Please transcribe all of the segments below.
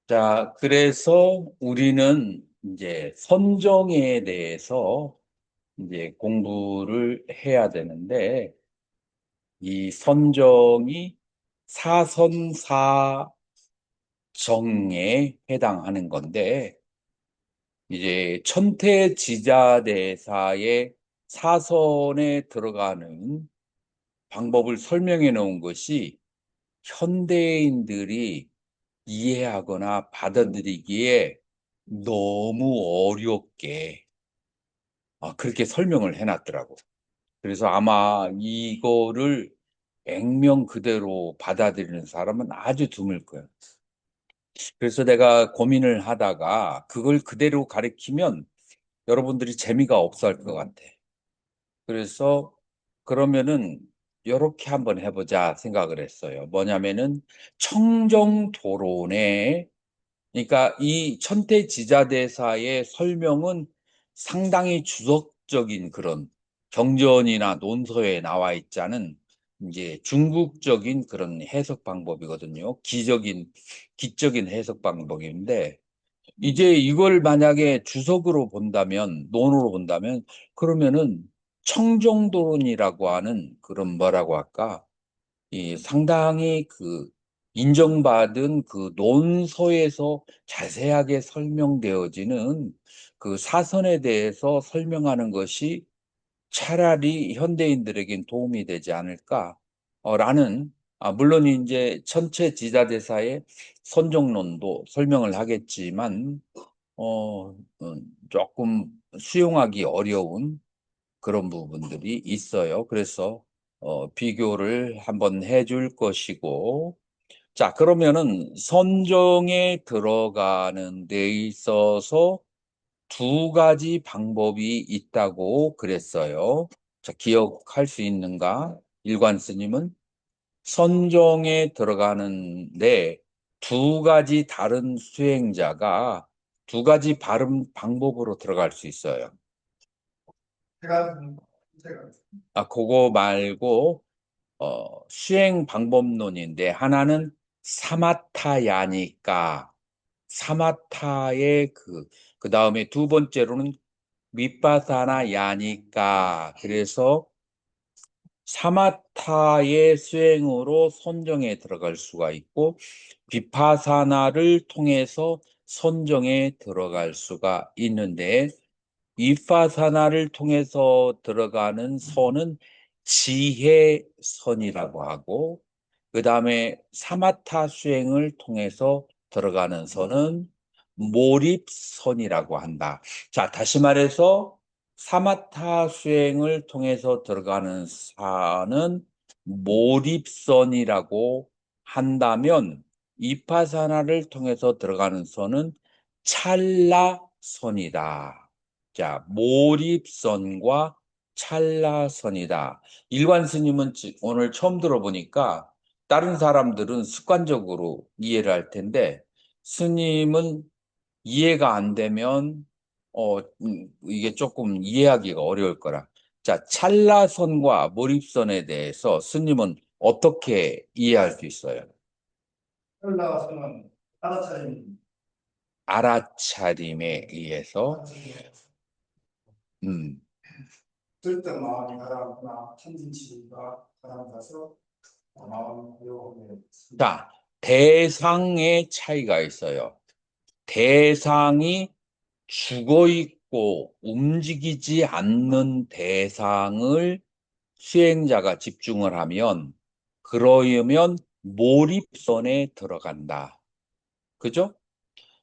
자, 그래서 우리는 이제 선정에 대해서 이제 공부를 해야 되는데, 이 선정이 사선사정에 해당하는 건데, 이제 천태지자대사의 사선에 들어가는 방법을 설명해 놓은 것이 현대인들이 이해하거나 받아들이기에 너무 어렵게 그렇게 설명을 해놨더라고. 그래서 아마 이거를 액면 그대로 받아들이는 사람은 아주 드물 거야. 그래서 내가 고민을 하다가 그걸 그대로 가르치면 여러분들이 재미가 없어 할 것 같아. 그래서 그러면은 이렇게 한번 해보자 생각을 했어요. 뭐냐면은 청정토론에, 그러니까 이 천태지자대사의 설명은 상당히 주석적인 그런 경전이나 논서에 나와 있지 않은 이제 중국적인 그런 해석 방법이거든요. 기적인 해석 방법인데, 이제 이걸 만약에 주석으로 본다면, 논으로 본다면, 그러면은 청정도론이라고 하는 그런 뭐라고 할까? 이 상당히 그 인정받은 그 논서에서 자세하게 설명되어지는 그 사선에 대해서 설명하는 것이 차라리 현대인들에겐 도움이 되지 않을까? 라는, 물론 이제 천체지자대사의 선정론도 설명을 하겠지만, 조금 수용하기 어려운 그런 부분들이 있어요. 그래서 비교를 한번 해줄 것이고, 자, 그러면은 선정에 들어가는 데 있어서 두 가지 방법이 있다고 그랬어요. 자, 기억할 수 있는가? 일관 스님은 선정에 들어가는데 두 가지 다른 수행자가 두 가지 발음 방법으로 들어갈 수 있어요. 제가 그거 말고 수행 방법론인데 하나는 사마타야니까 사마타의 그 다음에 두 번째로는 위파사나야니까 그래서 사마타의 수행으로 선정에 들어갈 수가 있고 비파사나를 통해서 선정에 들어갈 수가 있는데 위파사나를 통해서 들어가는 선은 지혜선이라고 하고 그 다음에 사마타 수행을 통해서 들어가는 선은 몰입선이라고 한다. 자, 다시 말해서 사마타 수행을 통해서 들어가는 산은 몰입선이라고 한다면 이파사나를 통해서 들어가는 선은 찰나선이다. 자, 몰입선과 찰나선이다. 일관 스님은 오늘 처음 들어보니까 다른 사람들은 습관적으로 이해를 할 텐데 스님은 이해가 안 되면 이게 조금 이해하기가 어려울 거라. 자, 찰나선과 몰입선에 대해서 스님은 어떻게 이해할 수 있어요? 올라와서는 알아차림, 알아차림에 의해서 알아차림, 음. 들뜬 마음이 가라앉구나, 천진치가 가라앉아서 마음 배움에 자, 대상의 차이가 있어요. 대상이 죽어 있고 움직이지 않는 대상을 수행자가 집중을 하면 그러면 몰입선에 들어간다. 그죠?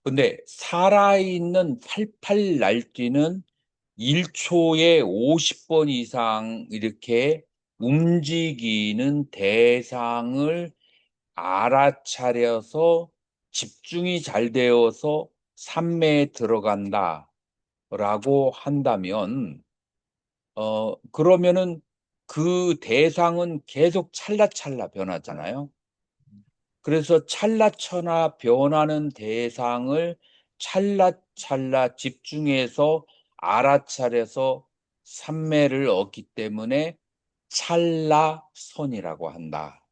근데 살아있는 팔팔 날뛰는 1초에 50번 이상 이렇게 움직이는 대상을 알아차려서 집중이 잘 되어서 삼매에 들어간다라고 한다면, 그러면은 그 대상은 계속 찰나찰나 변하잖아요. 그래서 찰나찰나 변하는 대상을 찰나찰나 집중해서 알아차려서 삼매를 얻기 때문에 찰나선이라고 한다.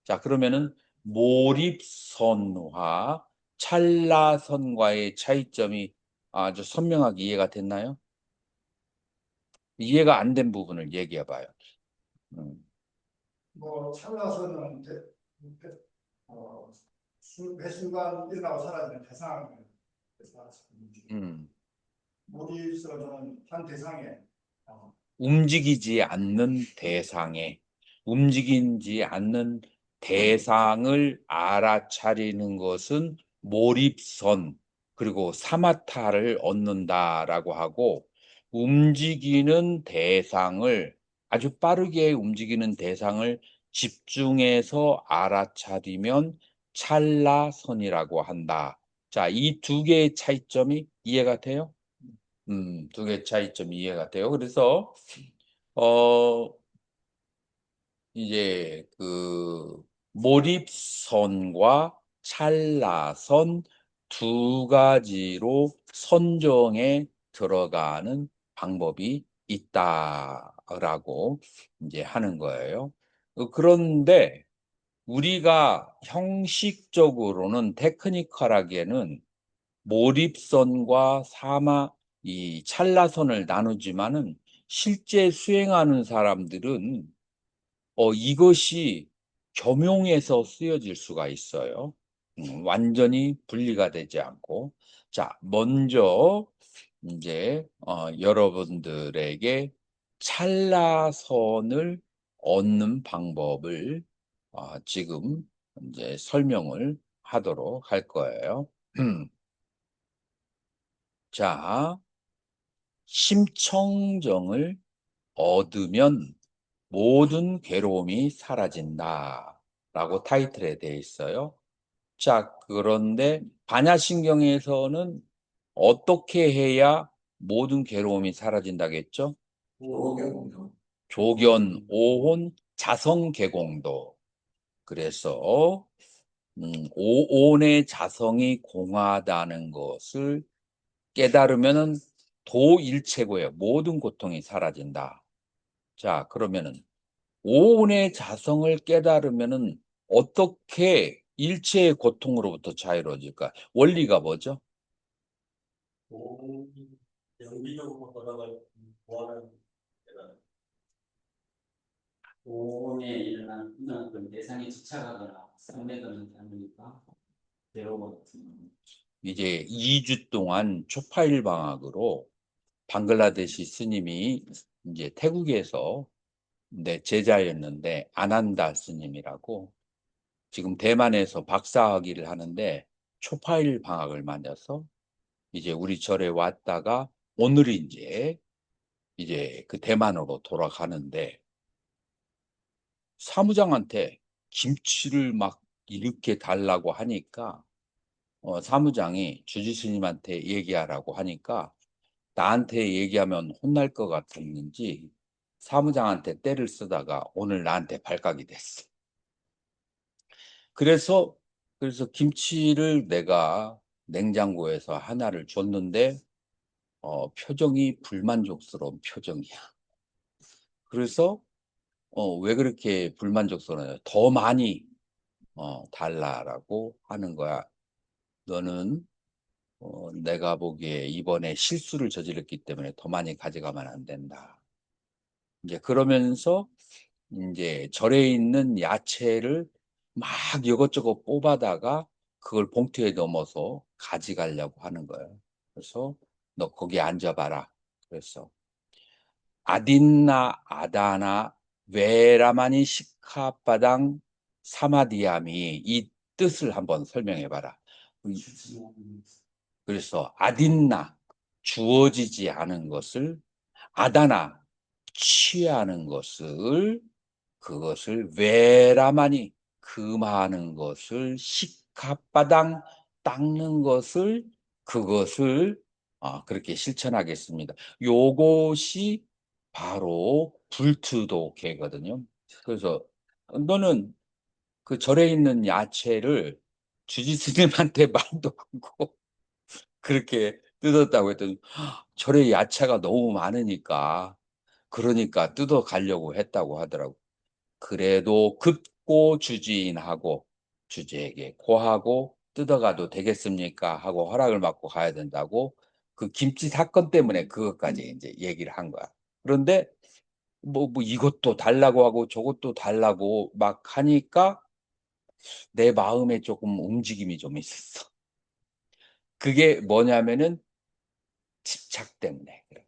자, 그러면은 몰입선화, 찰나선과의 차이점이 아주 선명하게 이해가 됐나요? 이해가 안 된 부분을 얘기해 봐요. 음, 뭐 찰나서는 어, 매순간 일어나고 사라지는 대상을 말씀드립니다. 음. 몰입선은 한 대상에 움직이지 않는 대상에, 움직이지 않는 대상을 알아차리는 것은 몰입선, 그리고 사마타를 얻는다라고 하고, 움직이는 대상을, 아주 빠르게 움직이는 대상을 집중해서 알아차리면 찰나선이라고 한다. 자, 이 두 개의 차이점이 이해가 돼요? 두 개의 차이점이 이해가 돼요. 그래서 어 이제 그 몰입선과 찰나선 두 가지로 선정에 들어가는 방법이 있다라고 이제 하는 거예요. 그런데 우리가 형식적으로는 테크니컬하게는 몰입선과 이 찰나선을 나누지만은 실제 수행하는 사람들은 이것이 겸용해서 쓰여질 수가 있어요. 완전히 분리가 되지 않고. 자, 먼저 이제 여러분들에게 찰나선을 얻는 방법을 지금 이제 설명을 하도록 할 거예요. 자, 심청정을 얻으면 모든 괴로움이 사라진다. 라고 타이틀에 되어 있어요. 자, 그런데 반야신경에서는 어떻게 해야 모든 괴로움이 사라진다겠죠? 조견, 오혼, 자성개공도. 그래서 오온의 자성이 공하다는 것을 깨달으면은 도일체고요. 모든 고통이 사라진다. 자, 그러면은 오온의 자성을 깨달으면은 어떻게 일체의 고통으로부터 자유로워질까? 원리가 뭐죠? 연기적으로 돌아갈 보완하는 오온에 일어난 어떤 대상에 집착하거나 상대하는 않으니까 괴로워. 이제 2주 동안 초파일 방학으로 방글라데시 스님이 이제 태국에서 내 제자였는데 아난다 스님이라고 지금 대만에서 박사학위를 하는데 초파일 방학을 맞아서 이제 우리 절에 왔다가 오늘이 이제 그 대만으로 돌아가는데 사무장한테 김치를 막 이렇게 달라고 하니까 사무장이 주지 스님한테 얘기하라고 하니까 나한테 얘기하면 혼날 것 같았는지 사무장한테 떼를 쓰다가 오늘 나한테 발각이 됐어. 그래서 김치를 내가 냉장고에서 하나를 줬는데 표정이 불만족스러운 표정이야. 그래서 왜 그렇게 불만족스러워요? 더 많이 달라라고 하는 거야. 너는 내가 보기에 이번에 실수를 저질렀기 때문에 더 많이 가져가면 안 된다. 이제 그러면서 이제 절에 있는 야채를 막 이것저것 뽑아다가 그걸 봉투에 넣어서 가져가려고 하는 거예요. 그래서 너 거기 앉아봐라. 그래서 아딘나 아다나 외라마니 시카바당 사마디아미 이 뜻을 한번 설명해 봐라. 그래서 아딘나 주어지지 않은 것을 아다나 취하는 것을 그것을 외라마니 금하는 것을 시카바당 닦는 것을 그것을 그렇게 실천하겠습니다. 요것이 바로 불투도계거든요. 그래서 너는 그 절에 있는 야채를 주지스님한테 말도 않고 그렇게 뜯었다고 했더니 절에 야채가 너무 많으니까 그러니까 뜯어 가려고 했다고 하더라고. 그래도 급고 주지인하고 주제에게 고하고 뜯어가도 되겠습니까? 하고 허락을 받고 가야 된다고 그 김치 사건 때문에 그것까지 이제 얘기를 한 거야. 그런데 뭐 이것도 달라고 하고 저것도 달라고 막 하니까 내 마음에 조금 움직임이 좀 있었어. 그게 뭐냐면은 집착 때문에 그래.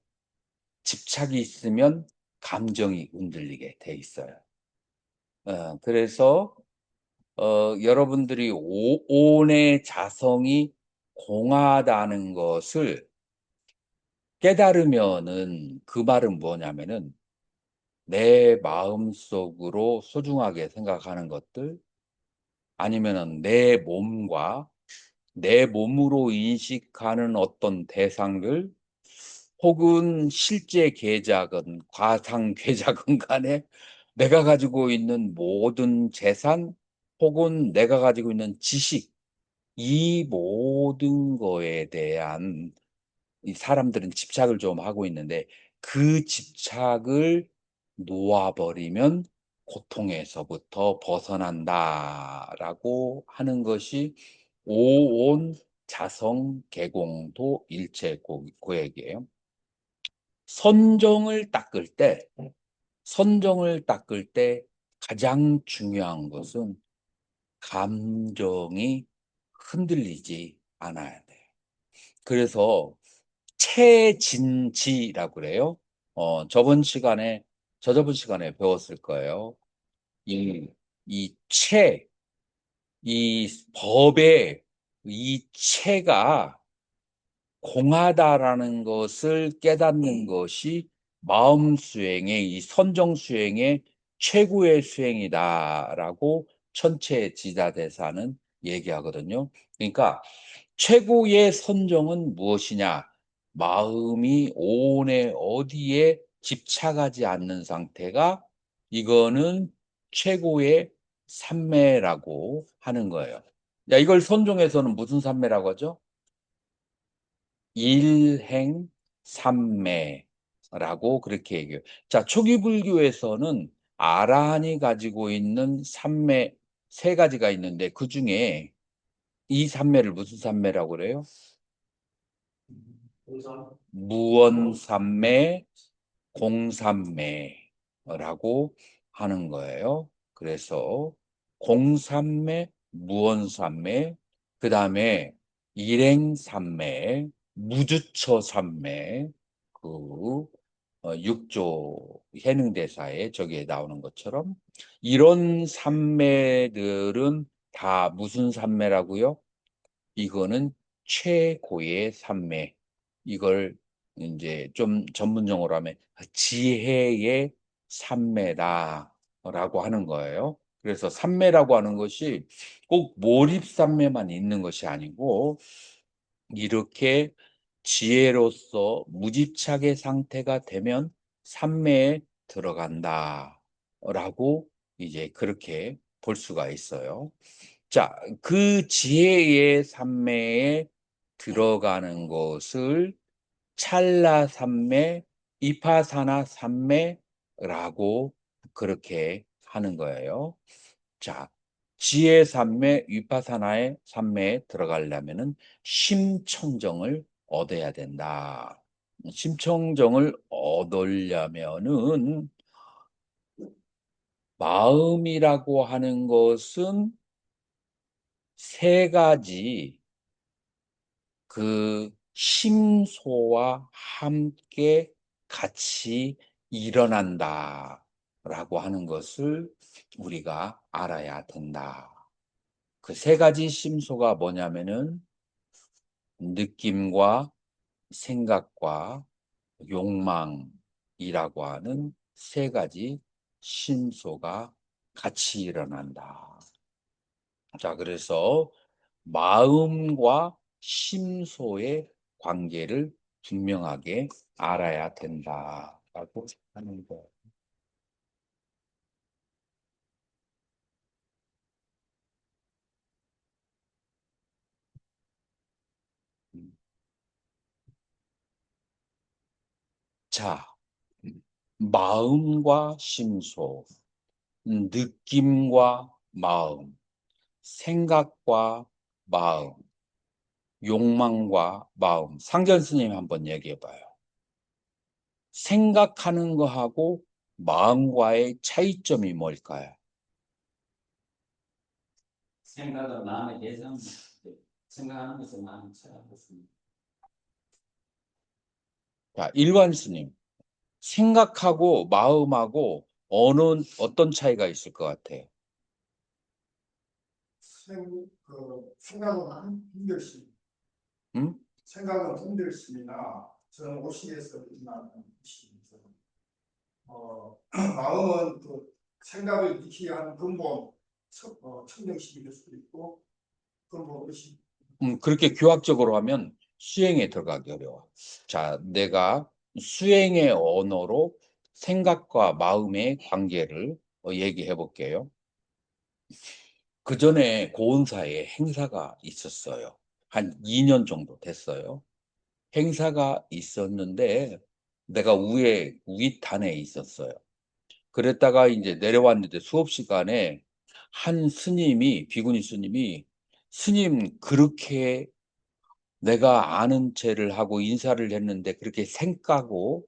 집착이 있으면 감정이 흔들리게 돼 있어요. 그래서 여러분들이 온의 자성이 공하다는 것을 깨달으면은 그 말은 뭐냐면은 내 마음속으로 소중하게 생각하는 것들 아니면은 내 몸과 내 몸으로 인식하는 어떤 대상들 혹은 실제 계작은 과상 계작은 간에 내가 가지고 있는 모든 재산 혹은 내가 가지고 있는 지식 이 모든 거에 대한 이 사람들은 집착을 좀 하고 있는데 그 집착을 놓아 버리면 고통에서부터 벗어난다라고 하는 것이 오온 자성 계공도 일체 고액이에요. 선정을 닦을 때 선정을 닦을 때 가장 중요한 것은 감정이 흔들리지 않아야 돼요. 그래서 체진지라고 그래요. 저저번 시간에 배웠을 거예요. 이, 이 체, 이 법의 이 체가 공하다라는 것을 깨닫는 것이 마음 수행의 이 선정 수행의 최고의 수행이다라고 천체지자대사는 얘기하거든요. 그러니까 최고의 선정은 무엇이냐? 마음이 온에 어디에 집착하지 않는 상태가 이거는 최고의 삼매라고 하는 거예요. 야, 이걸 선종에서는 무슨 삼매라고 하죠? 일행삼매라고 그렇게 얘기해요. 자, 초기 불교에서는 아라한이 가지고 있는 삼매 세 가지가 있는데 그중에 이 삼매를 무슨 삼매라고 그래요? 우선 무언삼매, 공삼매라고 하는 거예요. 그래서 공삼매, 무언삼매, 그다음에 일행삼매, 무주처삼매, 그 6조 해능대사에 저기에 나오는 것처럼 이런 삼매들은 다 무슨 삼매라고요? 이거는 최고의 삼매. 이걸 이제 좀 전문용어로 하면 지혜의 삼매다라고 하는 거예요. 그래서 삼매라고 하는 것이 꼭 몰입삼매만 있는 것이 아니고 이렇게 지혜로서 무집착의 상태가 되면 삼매에 들어간다라고 이제 그렇게 볼 수가 있어요. 자, 그 지혜의 삼매에 들어가는 것을 찰나 삼매, 이파사나 삼매라고 그렇게 하는 거예요. 자, 지혜 삼매, 위파사나의 삼매에 들어가려면은 심청정을 얻어야 된다. 심청정을 얻으려면은 마음이라고 하는 것은 세 가지 그 심소와 함께 같이 일어난다라고 하는 것을 우리가 알아야 된다. 그 세 가지 심소가 뭐냐면은 느낌과 생각과 욕망이라고 하는 세 가지 심소가 같이 일어난다. 자, 그래서 마음과 심소의 관계를 분명하게 알아야 된다라고 하는 거. 자, 마음과 심소, 느낌과 마음, 생각과 마음, 욕망과 마음. 상전 스님 한번 얘기해 봐요. 생각하는 거하고 마음과의 차이점이 뭘까요? 생각은 마음의 대상, 생각하는 것은 마음이 찾아봤습니다. 자, 일반 스님. 생각하고 마음하고 어떤 차이가 있을 것 같아요? 생각은 분별심, 음? 생각은 분별심이나 저는 오시에서 일어나는 의식이죠. 마음은 그 생각을 일으키게 하는 근본, 청정심이 될 수도 있고 근본 의식. 그렇게 교학적으로 하면 수행에 들어가기 어려워. 자, 내가 수행의 언어로 생각과 마음의 관계를 얘기해 볼게요. 그 전에 고은사에 행사가 있었어요. 한 2년 정도 됐어요. 행사가 있었는데 내가 우윗단에 있었어요. 그랬다가 이제 내려왔는데 수업 시간에 한 스님이, 비구니 스님이, 스님, 그렇게 내가 아는 체를 하고 인사를 했는데 그렇게 생까고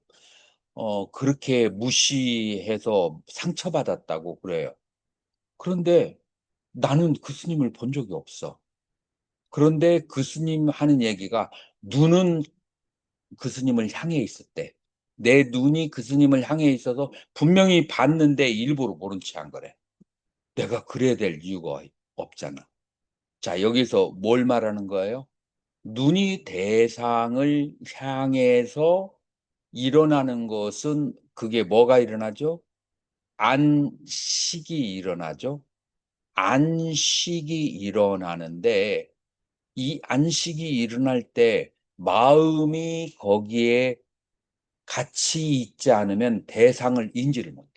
그렇게 무시해서 상처받았다고 그래요. 그런데 나는 그 스님을 본 적이 없어. 그런데 그 스님 하는 얘기가 눈은 그 스님을 향해 있었대. 내 눈이 그 스님을 향해 있어서 분명히 봤는데 일부러 모른 체 한 거래. 내가 그래야 될 이유가 없잖아. 자, 여기서 뭘 말하는 거예요? 눈이 대상을 향해서 일어나는 것은 그게 뭐가 일어나죠? 안식이 일어나죠. 안식이 일어나는데 이 안식이 일어날 때 마음이 거기에 같이 있지 않으면 대상을 인지를 못해.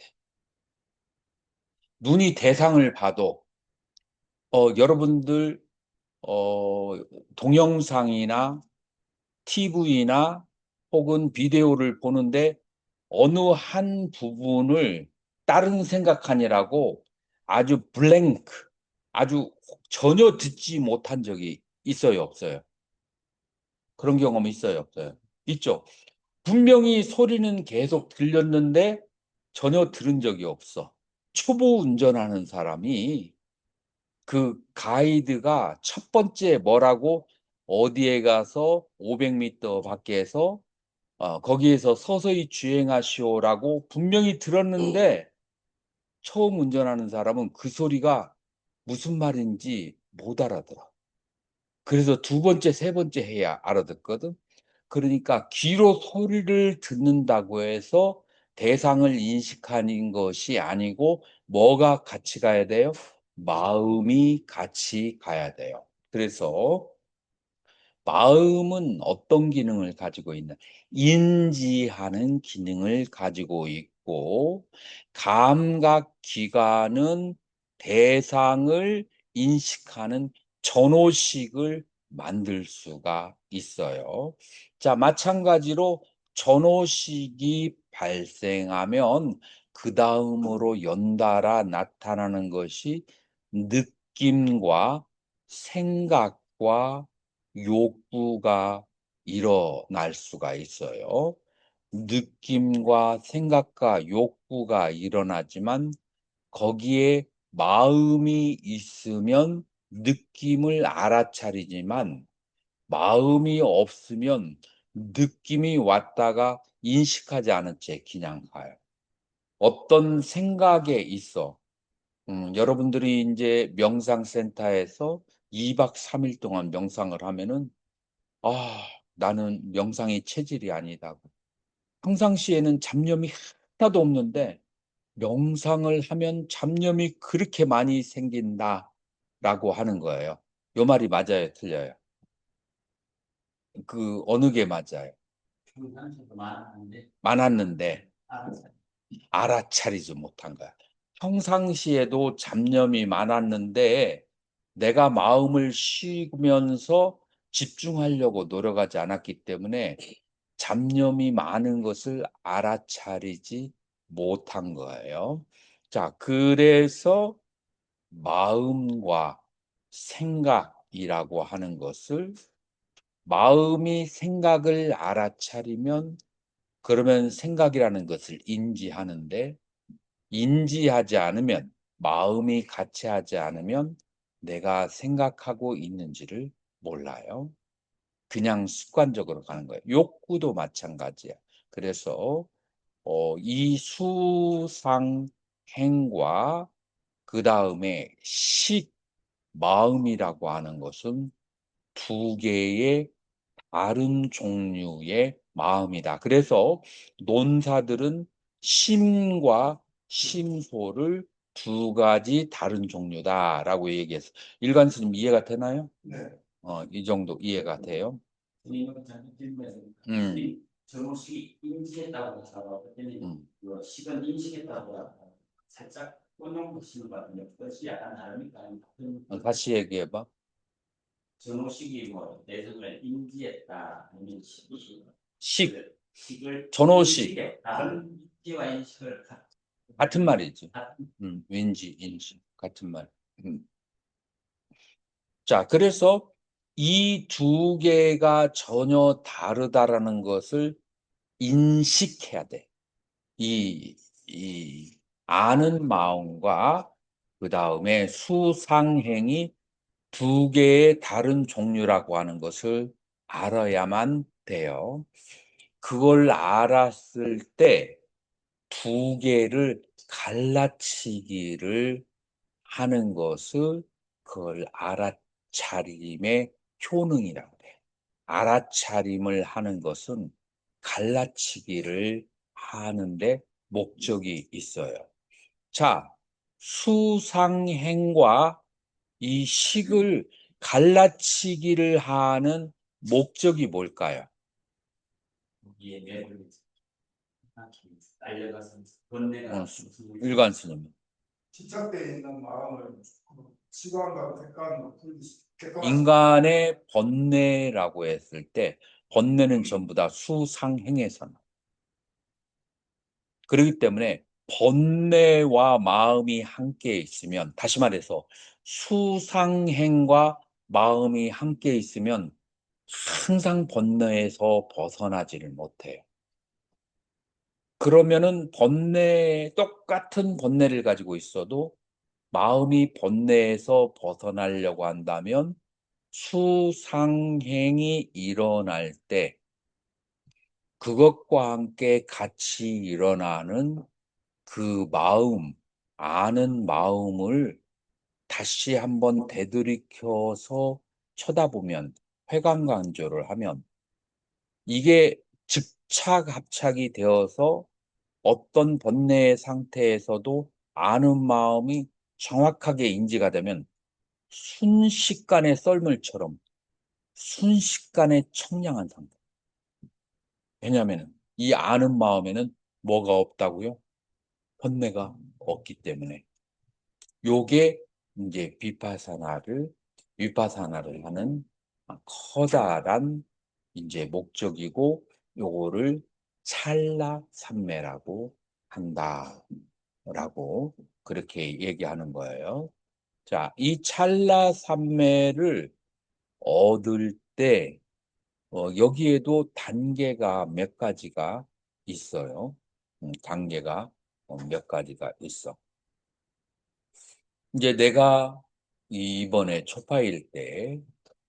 눈이 대상을 봐도 여러분들 동영상이나 TV나 혹은 비디오를 보는데 어느 한 부분을 다른 생각하느라고 아주 블랭크, 아주 전혀 듣지 못한 적이 있어요, 없어요? 그런 경험 있어요, 없어요? 있죠. 분명히 소리는 계속 들렸는데 전혀 들은 적이 없어. 초보 운전하는 사람이 그 가이드가 첫 번째 뭐라고 어디에 가서 500m 밖에서 거기에서 서서히 주행하시오라고 분명히 들었는데 처음 운전하는 사람은 그 소리가 무슨 말인지 못 알아들어. 그래서 두 번째, 세 번째 해야 알아듣거든. 그러니까 귀로 소리를 듣는다고 해서 대상을 인식하는 것이 아니고 뭐가 같이 가야 돼요? 마음이 같이 가야 돼요. 그래서 마음은 어떤 기능을 가지고 있나? 인지하는 기능을 가지고 있고, 감각 기관은 대상을 인식하는 전호식을 만들 수가 있어요. 자, 마찬가지로 전호식이 발생하면 그 다음으로 연달아 나타나는 것이 느낌과 생각과 욕구가 일어날 수가 있어요. 느낌과 생각과 욕구가 일어나지만 거기에 마음이 있으면 느낌을 알아차리지만 마음이 없으면 느낌이 왔다가 인식하지 않은 채 그냥 가요. 어떤 생각에 있어. 여러분들이 이제 명상센터에서 2박 3일 동안 명상을 하면은 아, 나는 명상의 체질이 아니다고. 평상시에는 잡념이 하나도 없는데 명상을 하면 잡념이 그렇게 많이 생긴다라고 하는 거예요. 요 말이 맞아요, 틀려요? 그 어느 게 맞아요? 평상시에도 많았는데 많았는데 알았어요. 알아차리지 못한 거야. 평상시에도 잡념이 많았는데 내가 마음을 쉬면서 집중하려고 노력하지 않았기 때문에 잡념이 많은 것을 알아차리지 못한 거예요. 자, 그래서 마음과 생각, 생각이라고 하는 것을 마음이 생각을 알아차리면 그러면 생각이라는 것을 인지하는데 인지하지 않으면 마음이 같이 하지 않으면 내가 생각하고 있는지를 몰라요. 그냥 습관적으로 가는 거예요. 욕구도 마찬가지야. 그래서 이 수상행과 그다음에 식, 마음이라고 하는 것은 두 개의 다른 종류의 마음이다. 그래서 논사들은 심과 심소를 두 가지 다른 종류다라고 얘기했어요. 일관 스님 이해가 되나요? 네. 이 정도 이해가 돼요? 스님은 자꾸 질문해서 음. 정호식이 인지했다고 하더라도 그때는 음. 그 식은 인식했다고 하더라도 살짝 혼용시키는 것 같은데 그것이 약간 다르니까 같은 다시 얘기해 봐. 정호식이 뭐 내성을 인지했다 아니면 식이 식, 식을 전호식. 인식했다 인지와 인식을 같은 말이지. 같은 왠지, 인식. 같은 말. 자, 그래서 이 두 개가 전혀 다르다라는 것을 인식해야 돼. 이 아는 마음과 그 다음에 수상행이 두 개의 다른 종류라고 하는 것을 알아야만 돼요. 그걸 알았을 때 두 개를 갈라치기를 하는 것을 그걸 알아차림의 효능이라고 그래요. 알아차림을 하는 것은 갈라치기를 하는데 목적이 있어요. 자, 수상행과 이 식을 갈라치기를 하는 목적이 뭘까요? 거기에 매를 날려가서 번뇌가 일관 스님. 집착되어 있는 마음을 시간과 객관으로 객관화시키는 인간의 번뇌라고 했을 때 번뇌는 전부 다 수상행에서 나와요. 그렇기 때문에 번뇌와 마음이 함께 있으면 다시 말해서 수상행과 마음이 함께 있으면 항상 번뇌에서 벗어나지를 못해요. 그러면은 똑같은 번뇌를 가지고 있어도 마음이 번뇌에서 벗어나려고 한다면 수상행이 일어날 때 그것과 함께 같이 일어나는 그 마음, 아는 마음을 다시 한번 되돌이켜서 쳐다보면 회관관조를 하면 이게 즉착합착이 되어서 어떤 번뇌의 상태에서도 아는 마음이 정확하게 인지가 되면 순식간에 썰물처럼 순식간에 청량한 상태. 왜냐하면 이 아는 마음에는 뭐가 없다고요? 번뇌가 없기 때문에. 요게 이제 위파사나를 하는 커다란 이제 목적이고 요거를 찰나 삼매라고 한다라고 그렇게 얘기하는 거예요. 자, 이 찰나 삼매를 얻을 때 여기에도 단계가 몇 가지가 있어요. 단계가 몇 가지가 있어. 이제 내가 이번에 초파일 때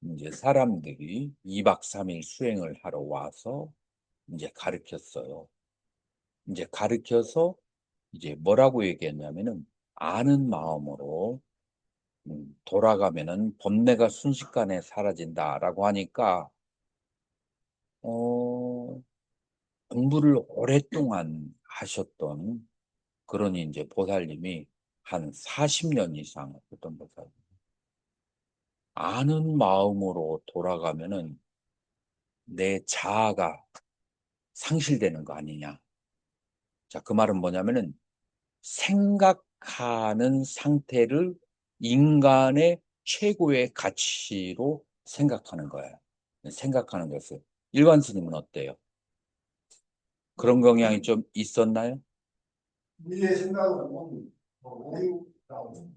이제 사람들이 2박 3일 수행을 하러 와서 이제 가르쳤어요. 이제 가르쳐서 이제 뭐라고 얘기했냐면은 아는 마음으로 돌아가면은 번뇌가 순식간에 사라진다라고 하니까 어, 공부를 오랫동안 하셨던 그런 이제 보살님이 한 40년 이상 했던 보살님. 아는 마음으로 돌아가면은 내 자아가 상실되는 거 아니냐. 자, 그 말은 뭐냐면은 생각하는 상태를 인간의 최고의 가치로 생각하는 거예요. 생각하는 것을. 일관 스님은 어때요? 그런 경향이 좀 있었나요? 미래 생각은 오류라고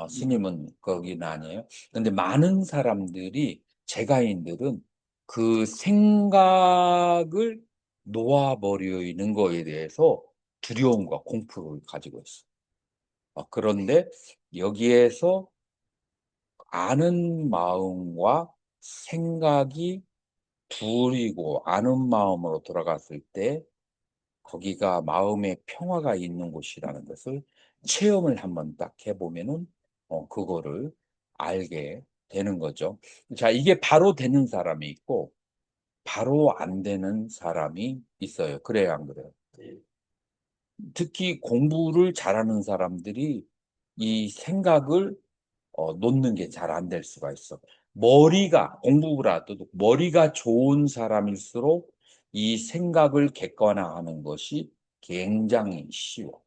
스님은 거기는 아니에요. 근데 많은 사람들이, 제가인들은 그 생각을 놓아버리는 거에 대해서 두려움과 공포를 가지고 있어. 그런데 여기에서 아는 마음과 생각이 둘이고 아는 마음으로 돌아갔을 때 거기가 마음의 평화가 있는 곳이라는 것을 체험을 한번 딱 해보면은 그거를 알게 되는 거죠. 자, 이게 바로 되는 사람이 있고 바로 안 되는 사람이 있어요. 그래요, 안 그래요? 네. 특히 공부를 잘하는 사람들이 이 생각을 놓는 게 잘 안 될 수가 있어. 공부라도 머리가 좋은 사람일수록 이 생각을 객관화하는 것이 굉장히 쉬워.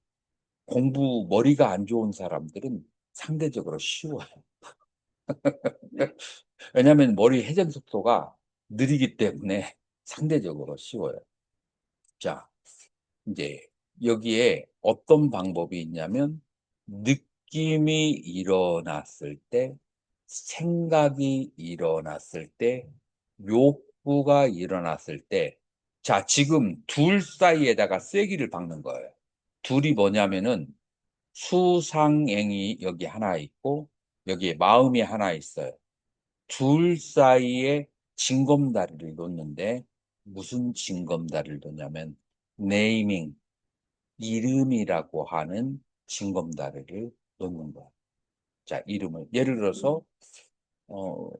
머리가 안 좋은 사람들은 상대적으로 쉬워요. 왜냐하면 머리 회전 속도가 느리기 때문에 상대적으로 쉬워요. 자, 이제 여기에 어떤 방법이 있냐면 느낌이 일어났을 때, 생각이 일어났을 때, 욕구가 일어났을 때, 자, 지금 둘 사이에다가 쐐기를 박는 거예요. 둘이 뭐냐면은 수상행이 여기 하나 있고 여기에 마음이 하나 있어요. 둘 사이에 징검다리를 놓는데 무슨 징검다리를 놓냐면 네이밍, 이름이라고 하는 징검다리를 놓는 거야. 자, 이름을. 예를 들어서, 어,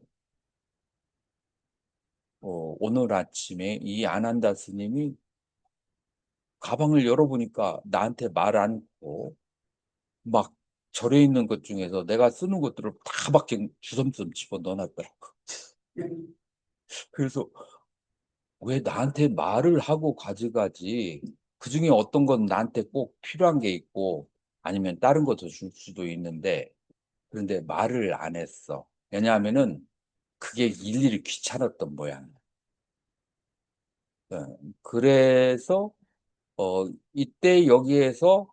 오늘 아침에 이 아난다 스님이 가방을 열어보니까 나한테 말 않고 막 절에 있는 것 중에서 내가 쓰는 것들을 다 밖에 주섬주섬 집어 넣어놨더라고. 그래서 왜 나한테 말을 하고 가져가지? 그 중에 어떤 건 나한테 꼭 필요한 게 있고 아니면 다른 것도 줄 수도 있는데 그런데 말을 안 했어. 왜냐하면은 그게 일일이 귀찮았던 모양이야. 그래서 이때 여기에서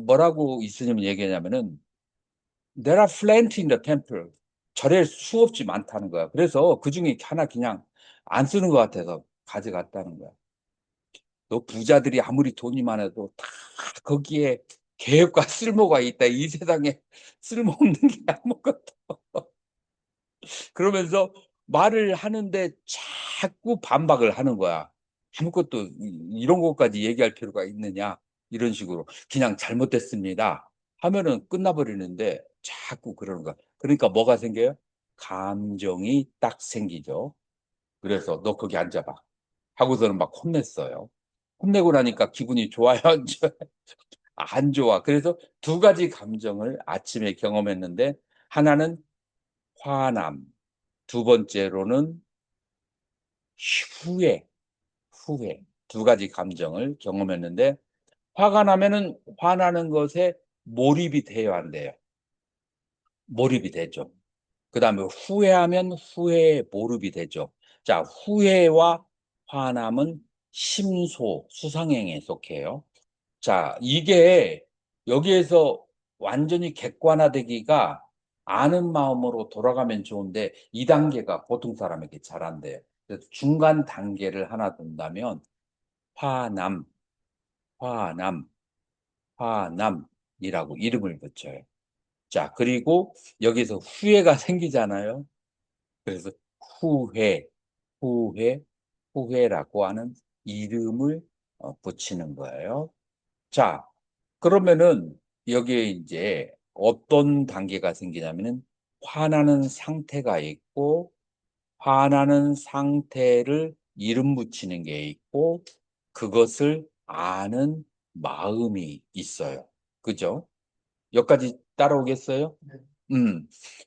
뭐라고 이스님은 얘기하냐면은 There are plenty in the temple. 절에 수없이 많다는 거야. 그래서 그 중에 하나 그냥 안 쓰는 것 같아서 가져갔다는 거야. 너 부자들이 아무리 돈이 많아도 다 거기에 계획과 쓸모가 있다. 이 세상에 쓸모없는 게 아무것도. 그러면서 말을 하는데 자꾸 반박을 하는 거야. 아무것도 이런 것까지 얘기할 필요가 있느냐. 이런 식으로 그냥 잘못됐습니다 하면은 끝나버리는데 자꾸 그러는 거야. 그러니까 뭐가 생겨요? 감정이 딱 생기죠. 그래서 너 거기 앉아봐 하고서는 막 혼냈어요. 혼내고 나니까 기분이 좋아요, 안 좋아요? 안 좋아. 그래서 두 가지 감정을 아침에 경험했는데 하나는 화남, 두 번째로는 후회, 후회. 두 가지 감정을 경험했는데 화가 나면은 화나는 것에 몰입이 돼야 안 돼요. 몰입이 되죠. 그 다음에 후회하면 후회에 몰입이 되죠. 자, 후회와 화남은 심소, 수상행에 속해요. 자, 이게 여기에서 완전히 객관화되기가 아는 마음으로 돌아가면 좋은데 이 단계가 보통 사람에게 잘 안 돼요. 그래서 중간 단계를 하나 둔다면 화남, 화남, 화남이라고 이름을 붙여요. 자, 그리고 여기서 후회가 생기잖아요. 그래서 후회, 후회, 후회라고 하는 이름을 붙이는 거예요. 자, 그러면은 여기에 이제 어떤 단계가 생기냐면은 화나는 상태가 있고 화나는 상태를 이름 붙이는 게 있고 그것을 아는 마음이 있어요. 그죠? 여기까지 따라오겠어요? 네.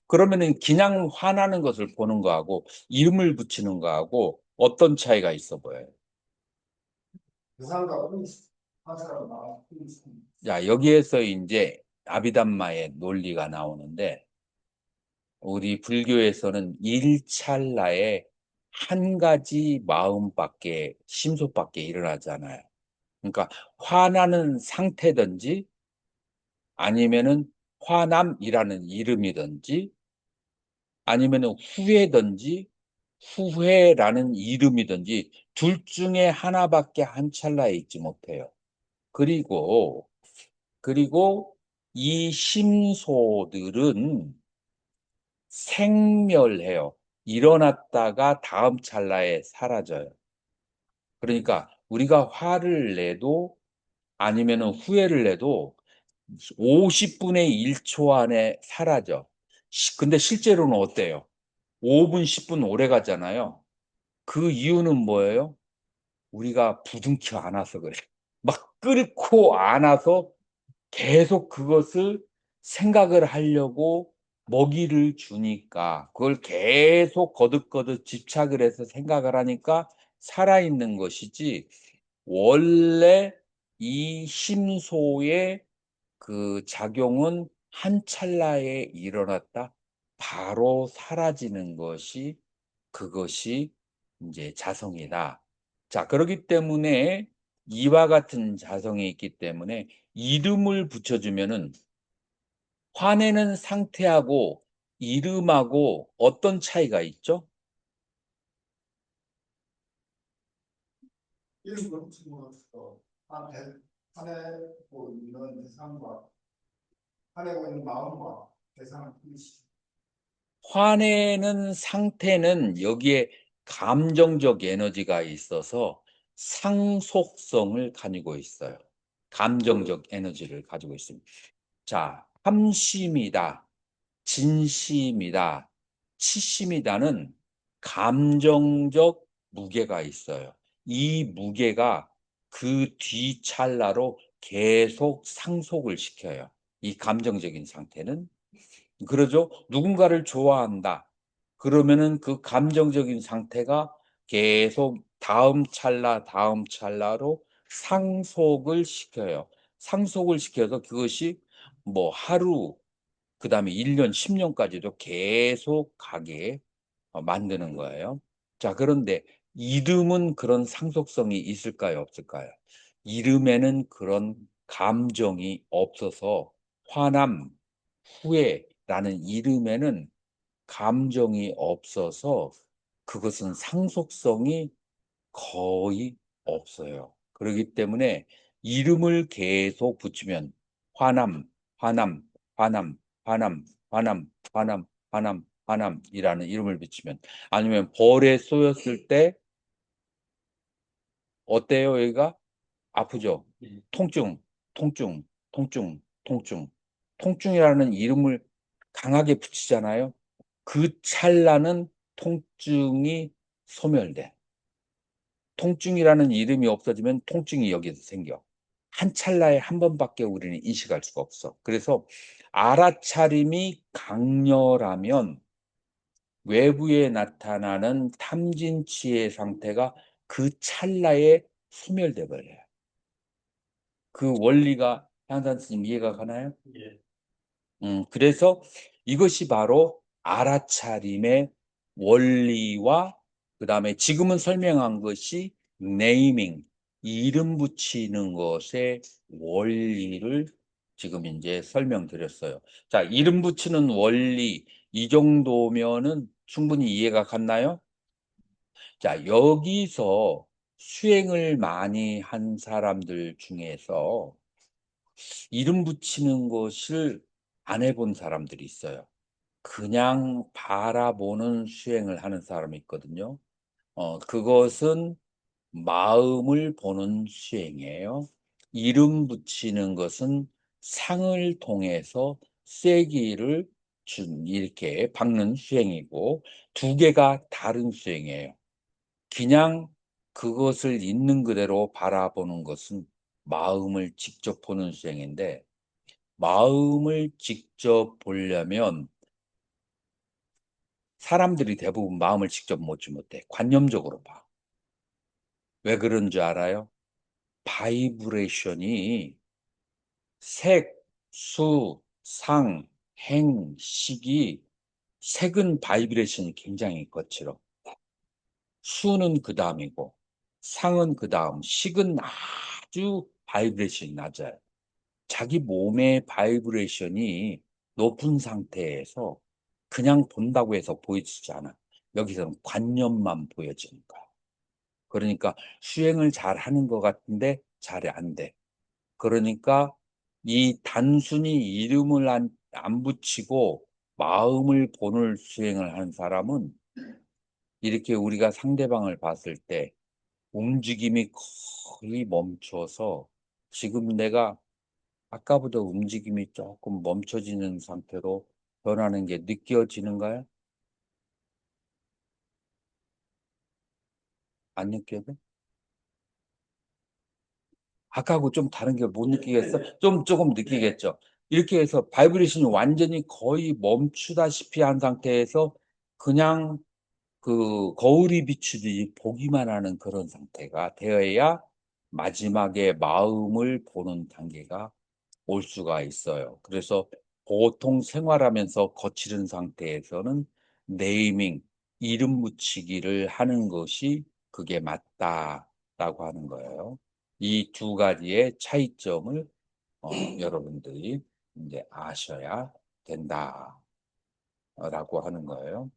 그러면은 그냥 화나는 것을 보는 거하고 이름을 붙이는 거하고 어떤 차이가 있어 보여요? 유산과 한 사람 나와. 자, 여기에서 이제 아비담마의 논리가 나오는데 우리 불교에서는 일찰나에 한 가지 마음밖에 심소밖에 일어나잖아요. 그러니까 화나는 상태든지 아니면은 화남이라는 이름이든지 아니면은 후회든지 후회라는 이름이든지 둘 중에 하나밖에 한 찰나에 있지 못해요. 그리고 이 심소들은 생멸해요. 일어났다가 다음 찰나에 사라져요. 그러니까 우리가 화를 내도 아니면은 후회를 내도 50분의 1초 안에 사라져. 근데 실제로는 어때요? 5분, 10분 오래 가잖아요. 그 이유는 뭐예요? 우리가 부둥켜 안아서 그래. 막 끓고 안아서 계속 그것을 생각을 하려고 먹이를 주니까 그걸 계속 거듭거듭 집착을 해서 생각을 하니까 살아있는 것이지 원래 이 심소의 그 작용은 한 찰나에 일어났다 바로 사라지는 것이 그것이 인제 자성이다. 자 그러기 때문에 이와 같은 자성이 있기 때문에 이름을 붙여주면은 화내는 상태하고 이름하고 어떤 차이가 있죠? 이런 것으로서 화내고 있는 대상과 화내고 있는 마음과 대상을 분리시. 화내는 상태는 여기에 감정적 에너지가 있어서 상속성을 가지고 있어요. 감정적 에너지를 가지고 있습니다. 자, 함심이다, 진심이다, 치심이다는 감정적 무게가 있어요. 이 무게가 그 뒤 찰나로 계속 상속을 시켜요. 이 감정적인 상태는. 그러죠. 누군가를 좋아한다. 그러면은 그 감정적인 상태가 계속 다음 찰나로 상속을 시켜요. 상속을 시켜서 그것이 뭐 하루 그다음에 1 년, 10 년까지도 계속 가게 만드는 거예요. 자 그런데 이름은 그런 상속성이 있을까요? 없을까요? 이름에는 그런 감정이 없어서 화남, 후회라는 이름에는 감정이 없어서 그것은 상속성이 거의 없어요. 그러기 때문에 이름을 계속 붙이면 화남, 화남, 화남, 화남, 화남, 화남, 화남, 화남이라는 이름을 붙이면 아니면 벌에 쏘였을 때 어때요 여기가? 아프죠? 예. 통증, 통증, 통증, 통증. 통증이라는 이름을 강하게 붙이잖아요. 그 찰나는 통증이 소멸돼. 통증이라는 이름이 없어지면 통증이 여기서 생겨. 한 찰나에 한 번밖에 우리는 인식할 수가 없어. 그래서 알아차림이 강렬하면 외부에 나타나는 탐진치의 상태가 그 찰나에 소멸돼 버려요. 그 원리가 향산 스님 이해가 가나요? 예. 그래서 이것이 바로 알아차림의 원리와 그다음에 지금은 설명한 것이 네이밍, 이름 붙이는 것의 원리를 지금 인제 설명드렸어요. 자, 이름 붙이는 원리 이 정도면은 충분히 이해가 갔나요? 자, 여기서 수행을 많이 한 사람들 중에서 이름 붙이는 것을 안 해본 사람들이 있어요. 그냥 바라보는 수행을 하는 사람이 있거든요. 그것은 마음을 보는 수행이에요. 이름 붙이는 것은 상을 통해서 쐐기를 이렇게 박는 수행이고 두 개가 다른 수행이에요. 그냥 그것을 있는 그대로 바라보는 것은 마음을 직접 보는 수행인데 마음을 직접 보려면 사람들이 대부분 마음을 직접 보지 못해. 관념적으로 봐. 왜 그런 줄 알아요? 바이브레이션이 색, 수, 상, 행, 식이 색은 바이브레이션이 굉장히 거칠어. 수는 그다음이고 상은 그다음, 식은 아주 바이브레이션이 낮아요. 자기 몸의 바이브레이션이 높은 상태에서 그냥 본다고 해서 보여지지 않아. 여기서는 관념만 보여지는 거야. 그러니까 수행을 잘 하는 것 같은데 잘 안 돼. 그러니까 이 단순히 이름을 안 붙이고 마음을 보는 수행을 하는 사람은 이렇게 우리가 상대방을 봤을 때 움직임이 거의 멈춰서 지금 내가 아까보다 움직임이 조금 멈춰지는 상태로 변하는 게 느껴지는가요? 안 느껴져? 아까하고 좀 다른 게 못 느끼겠어? 조금 느끼겠죠? 이렇게 해서 바이브레이션이 완전히 거의 멈추다시피 한 상태에서 그냥 그 거울이 비추듯이 보기만 하는 그런 상태가 되어야 마지막에 마음을 보는 단계가 올 수가 있어요. 그래서 보통 생활하면서 거칠은 상태에서는 네이밍, 이름 붙이기를 하는 것이 그게 맞다라고 하는 거예요. 이 두 가지의 차이점을 여러분들이 이제 아셔야 된다라고 하는 거예요.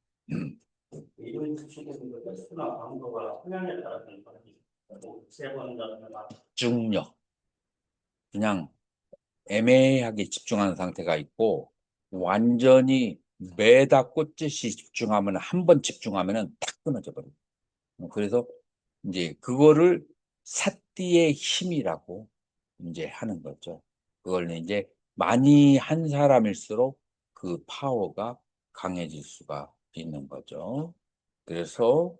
이런 수식에는 횟수나 강도가 성향에 따라 다른 거지. 세번 정도나 집중력, 그냥 애매하게 집중하는 상태가 있고 완전히 매다 꽂듯이 집중하면 한 번 집중하면은 탁 끊어져 버려요. 그래서 이제 그거를 사띠의 힘이라고 이제 하는 거죠. 그걸 이제 많이 한 사람일수록 그 파워가 강해질 수가 있는 거죠. 그래서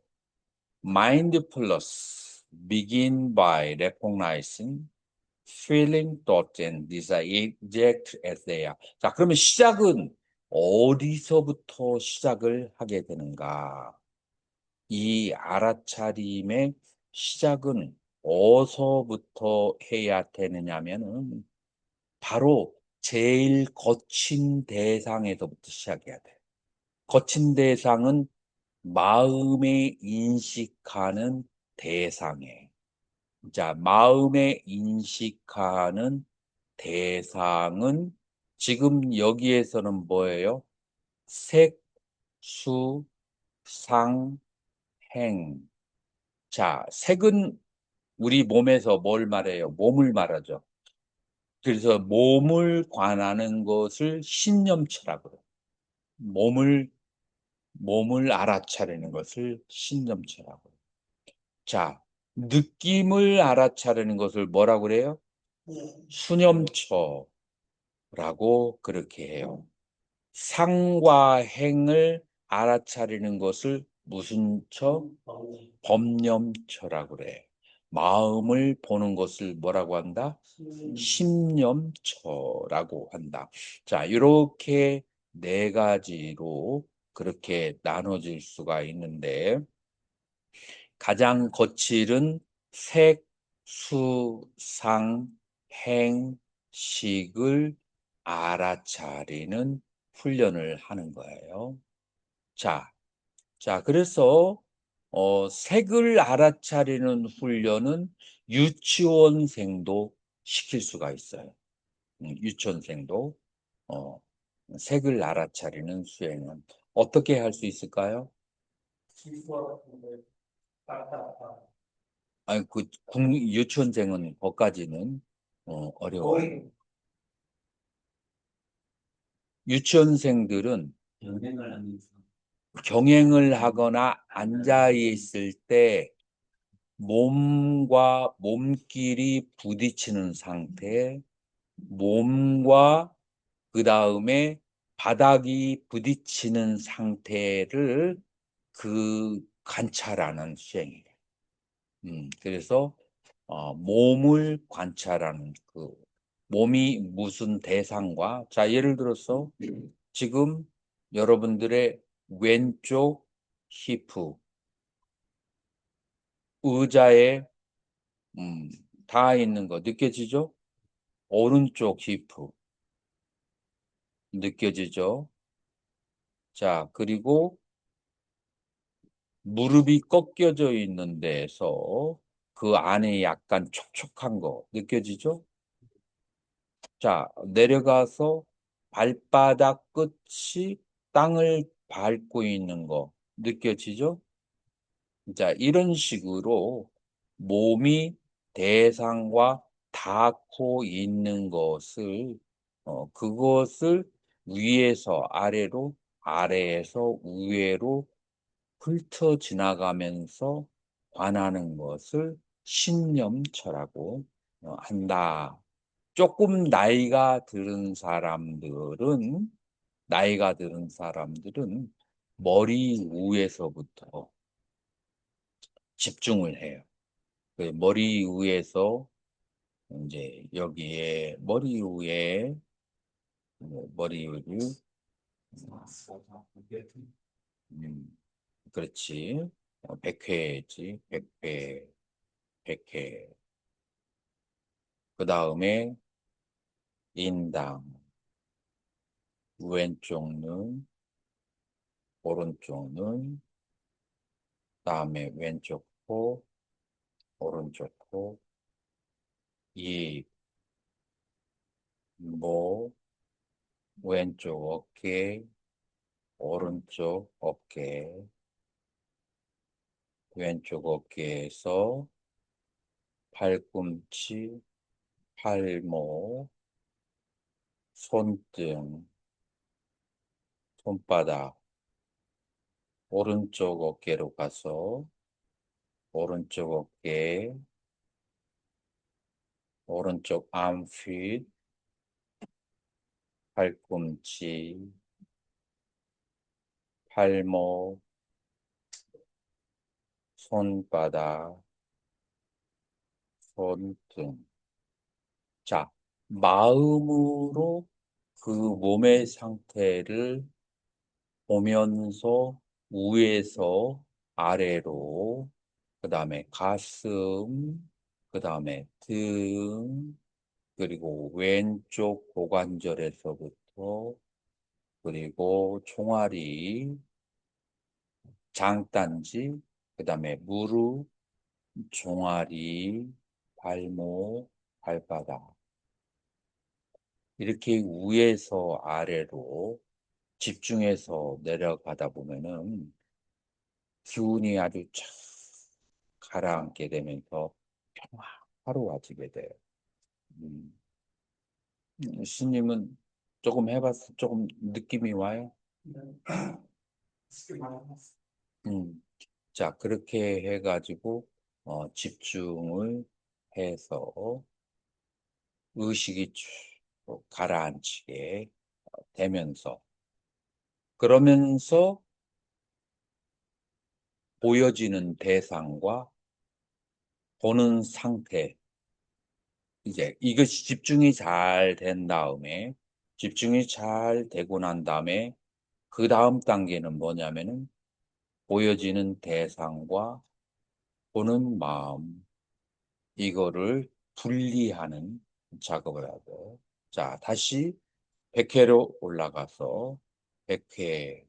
mindfulness begin by recognizing feeling, thought, and desire exact as they are. 자, 그러면 시작은 어디서부터 시작을 하게 되는가? 이 알아차림의 시작은 어디서부터 해야 되느냐면은 바로 제일 거친 대상에서부터 시작해야 돼. 거친 대상은 마음에 인식하는 대상에. 자, 마음에 인식하는 대상은 지금 여기에서는 뭐예요? 색, 수, 상, 행. 자, 색은 우리 몸에서 뭘 말해요? 몸을 말하죠. 그래서 몸을 관하는 것을 신념체라고 그래요. 몸을 알아차리는 것을 신념체라고 해요. 자, 느낌을 알아차리는 것을 뭐라고 그래요? 수념처라고 그렇게 해요. 상과 행을 알아차리는 것을 무슨 처? 법념처라고 그래. 마음을 보는 것을 뭐라고 한다? 심념처라고 한다. 자, 이렇게 네 가지로 그렇게 나눠질 수가 있는데 가장 거칠은 색, 수, 상, 행, 식을 알아차리는 훈련을 하는 거예요. 자, 그래서 색을 알아차리는 훈련은 유치원생도 시킬 수가 있어요. 유치원생도 어, 색을 알아차리는 수행은 어떻게 할 수 있을까요? 아니, 유치원생은 거기까지는 어려워요. 유치원생들은 연맹을 하면서 경행을 하거나 앉아 있을 때 몸과 몸끼리 부딪히는 상태, 몸과 그 다음에 바닥이 부딪히는 상태를 관찰하는 수행이에요. 그래서 몸을 관찰하는 몸이 무슨 대상과 자 예를 들어서 지금 여러분들의 왼쪽 히프 의자에 닿아 있는 거 느껴지죠? 오른쪽 히프 느껴지죠? 자, 그리고 무릎이 꺾여져 있는 데에서 그 안에 약간 촉촉한 거 느껴지죠? 자, 내려가서 발바닥 끝이 땅을 밟고 있는 거 느껴지죠? 자, 이런 식으로 몸이 대상과 닿고 있는 것을, 그것을 위에서 아래로, 아래에서 위로 훑어 지나가면서 관하는 것을 신념처라고 한다. 조금 나이가 들은 사람들은 머리 위에서부터 집중을 해요. 그 머리 위에서 이제 여기에 머리 위를 음, 그렇지. 100회지. 100회, 100회. 그 다음에 인당, 왼쪽 눈, 오른쪽 눈, 다음에 왼쪽 코, 오른쪽 코, 입, 목, 왼쪽 어깨, 오른쪽 어깨, 왼쪽 어깨에서 팔꿈치, 팔목, 손등, 손바닥, 오른쪽 어깨로 가서 오른쪽 어깨, 오른쪽 armpit, 팔꿈치, 팔목, 손바닥, 손등. 자, 마음으로 그 몸의 상태를 보면서 위에서 아래로, 그 다음에 가슴, 그 다음에 등, 그리고 왼쪽 고관절에서부터, 그리고 종아리, 장단지, 그 다음에 무릎, 종아리, 발목, 발바닥. 이렇게 위에서 아래로 집중해서 내려가다 보면은 기운이 아주 쫙 가라앉게 되면서 평화로워지게 돼요. 음. 스님은 조금 해봤어? 조금 느낌이 와요? 쉽게 말하면 음. 자, 그렇게 해가지고, 집중을 해서 의식이 쭉 가라앉히게 되면서, 그러면서 보여지는 대상과 보는 상태, 이제 이것이 집중이 잘 되고 난 다음에, 그 다음 단계는 뭐냐면은, 보여지는 대상과 보는 마음, 이거를 분리하는 작업을 하고, 자, 다시 100회로 올라가서 100회.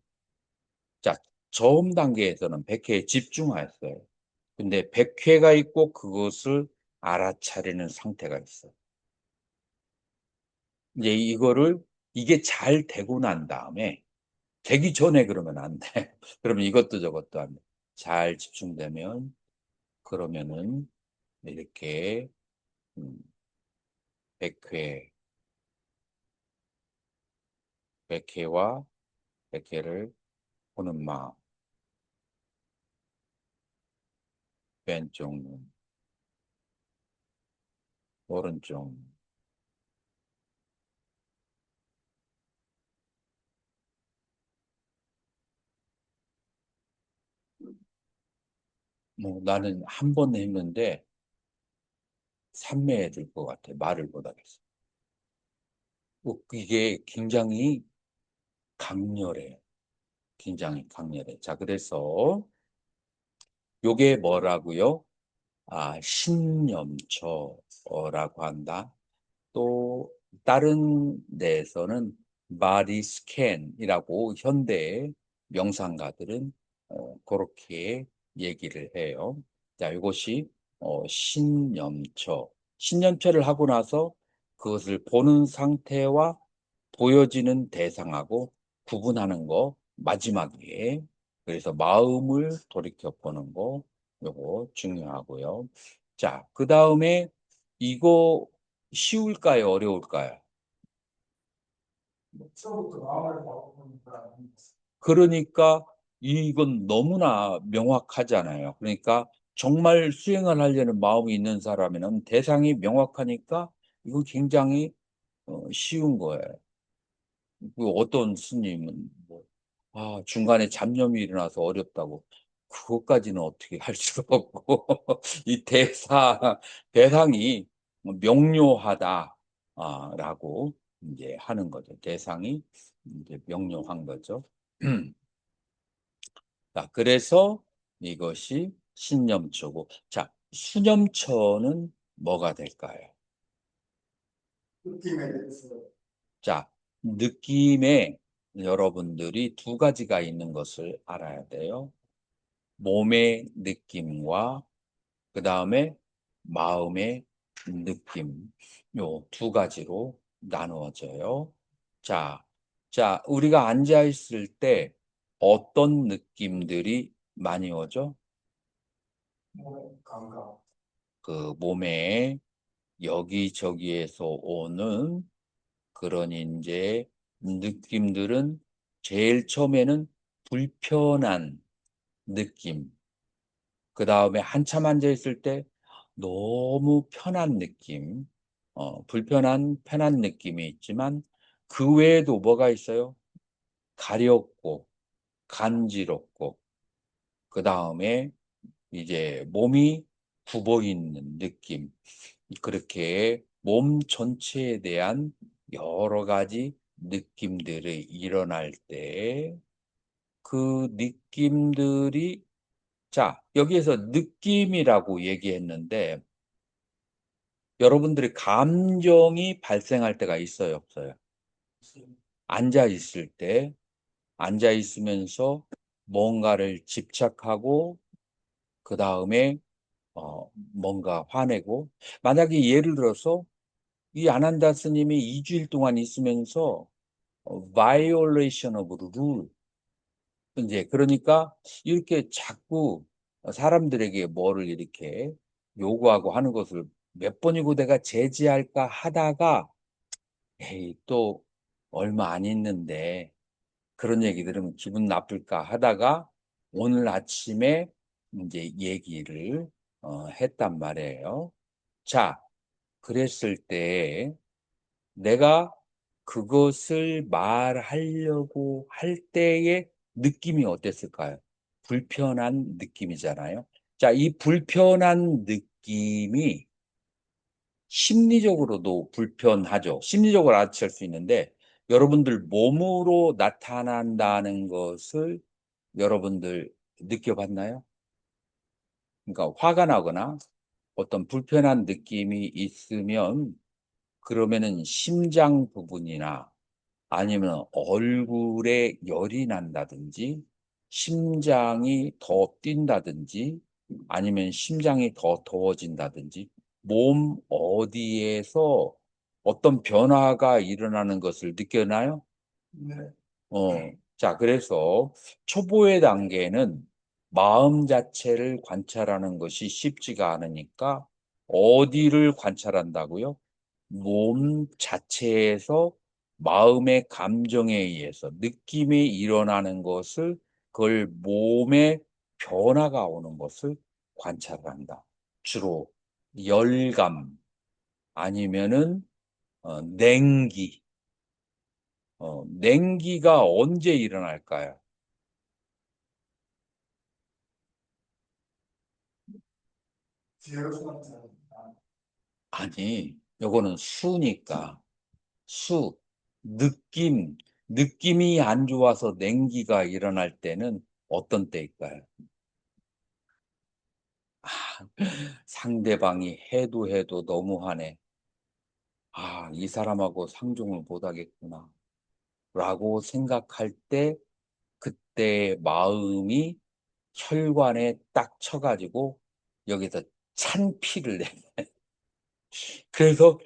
자, 처음 단계에서는 100회에 집중했어요. 근데 100회가 있고 그것을 알아차리는 상태가 있어요. 이제 이게 잘 되고 난 다음에, 되기 전에 그러면 안 돼. 그러면 이것도 저것도 안 돼. 잘 집중되면, 그러면은 이렇게 100회, 100회와 100회를 보는 마음, 왼쪽 눈, 오른쪽 눈. 뭐 나는 한 번 했는데 산매에 들 것 같아. 말을 못 하겠어. 이게 굉장히 강렬해. 굉장히 강렬해. 자, 그래서 요게 뭐라고요? 신념초라고 한다. 또 다른 데에서는 바디 스캔이라고 현대 명상가들은 그렇게 얘기를 해요. 자, 이것이 신념처. 신념처를 하고 나서 그것을 보는 상태와 보여지는 대상하고 구분하는 거 마지막에. 그래서 마음을 돌이켜 보는 거 요거 중요하고요. 자, 그 다음에 이거 쉬울까요? 어려울까요? 처음부터 마음을 바꾸니까 그러니까 이건 너무나 명확하잖아요. 그러니까 정말 수행을 하려는 마음이 있는 사람에는 대상이 명확하니까 이거 굉장히 쉬운 거예요. 그 어떤 스님은 뭐, 중간에 잡념이 일어나서 어렵다고. 그것까지는 어떻게 할 수가 없고, 이 대상이 명료하다, 라고 이제 하는 거죠. 대상이 이제 명료한 거죠. 자, 그래서 이것이 신념초고, 자, 수념초는 뭐가 될까요? 느낌에 대해서 자, 느낌에 여러분들이 두 가지가 있는 것을 알아야 돼요. 몸의 느낌과 그 다음에 마음의 느낌. 요 두 가지로 나누어져요. 자, 우리가 앉아 있을 때 어떤 느낌들이 많이 오죠? 뭐 감각, 그 몸에 여기저기에서 오는 그런 이제 느낌들은 제일 처음에는 불편한 느낌, 그 다음에 한참 앉아 있을 때 너무 편한 느낌, 편한 느낌이 있지만 그 외에도 뭐가 있어요? 가렵고 간지럽고 그 다음에 이제 몸이 굽어 있는 느낌. 그렇게 몸 전체에 대한 여러 가지 느낌들이 일어날 때 그 느낌들이, 자, 여기에서 느낌이라고 얘기했는데 여러분들이 감정이 발생할 때가 있어요, 없어요? 앉아 있을 때, 앉아 있으면서 뭔가를 집착하고 그 다음에 뭔가 화내고, 만약에 예를 들어서 이 아난다 스님이 2주일 동안 있으면서 violation of rule, 이제 그러니까 이렇게 자꾸 사람들에게 뭐를 이렇게 요구하고 하는 것을 몇 번이고 내가 제지할까 하다가 에이 또 얼마 안 있는데 그런 얘기 들으면 기분 나쁠까 하다가 오늘 아침에 이제 얘기를 했단 말이에요. 자, 그랬을 때 내가 그것을 말하려고 할 때의 느낌이 어땠을까요? 불편한 느낌이잖아요. 자, 이 불편한 느낌이 심리적으로도 불편하죠. 심리적으로 알아챌 수 있는데 여러분들 몸으로 나타난다는 것을 여러분들 느껴봤나요? 그러니까 화가 나거나 어떤 불편한 느낌이 있으면 그러면은 심장 부분이나 아니면 얼굴에 열이 난다든지 심장이 더 뛴다든지 아니면 심장이 더 더워진다든지 몸 어디에서 어떤 변화가 일어나는 것을 느껴나요? 네, 자, 그래서 초보의 단계는 마음 자체를 관찰하는 것이 쉽지가 않으니까 어디를 관찰한다고요? 몸 자체에서 마음의 감정에 의해서 느낌이 일어나는 것을, 그걸 몸의 변화가 오는 것을 관찰한다. 주로 열감 아니면은 냉기. 냉기가 언제 일어날까요? 제로스한테 아니, 요거는 수니까. 수, 느낌, 느낌이 안 좋아서 냉기가 일어날 때는 어떤 때일까요? 상대방이 해도 너무하네. 이 사람하고 상종을 못 하겠구나. 라고 생각할 때, 그때 마음이 혈관에 딱 쳐가지고, 여기서 찬 피를 내. 그래서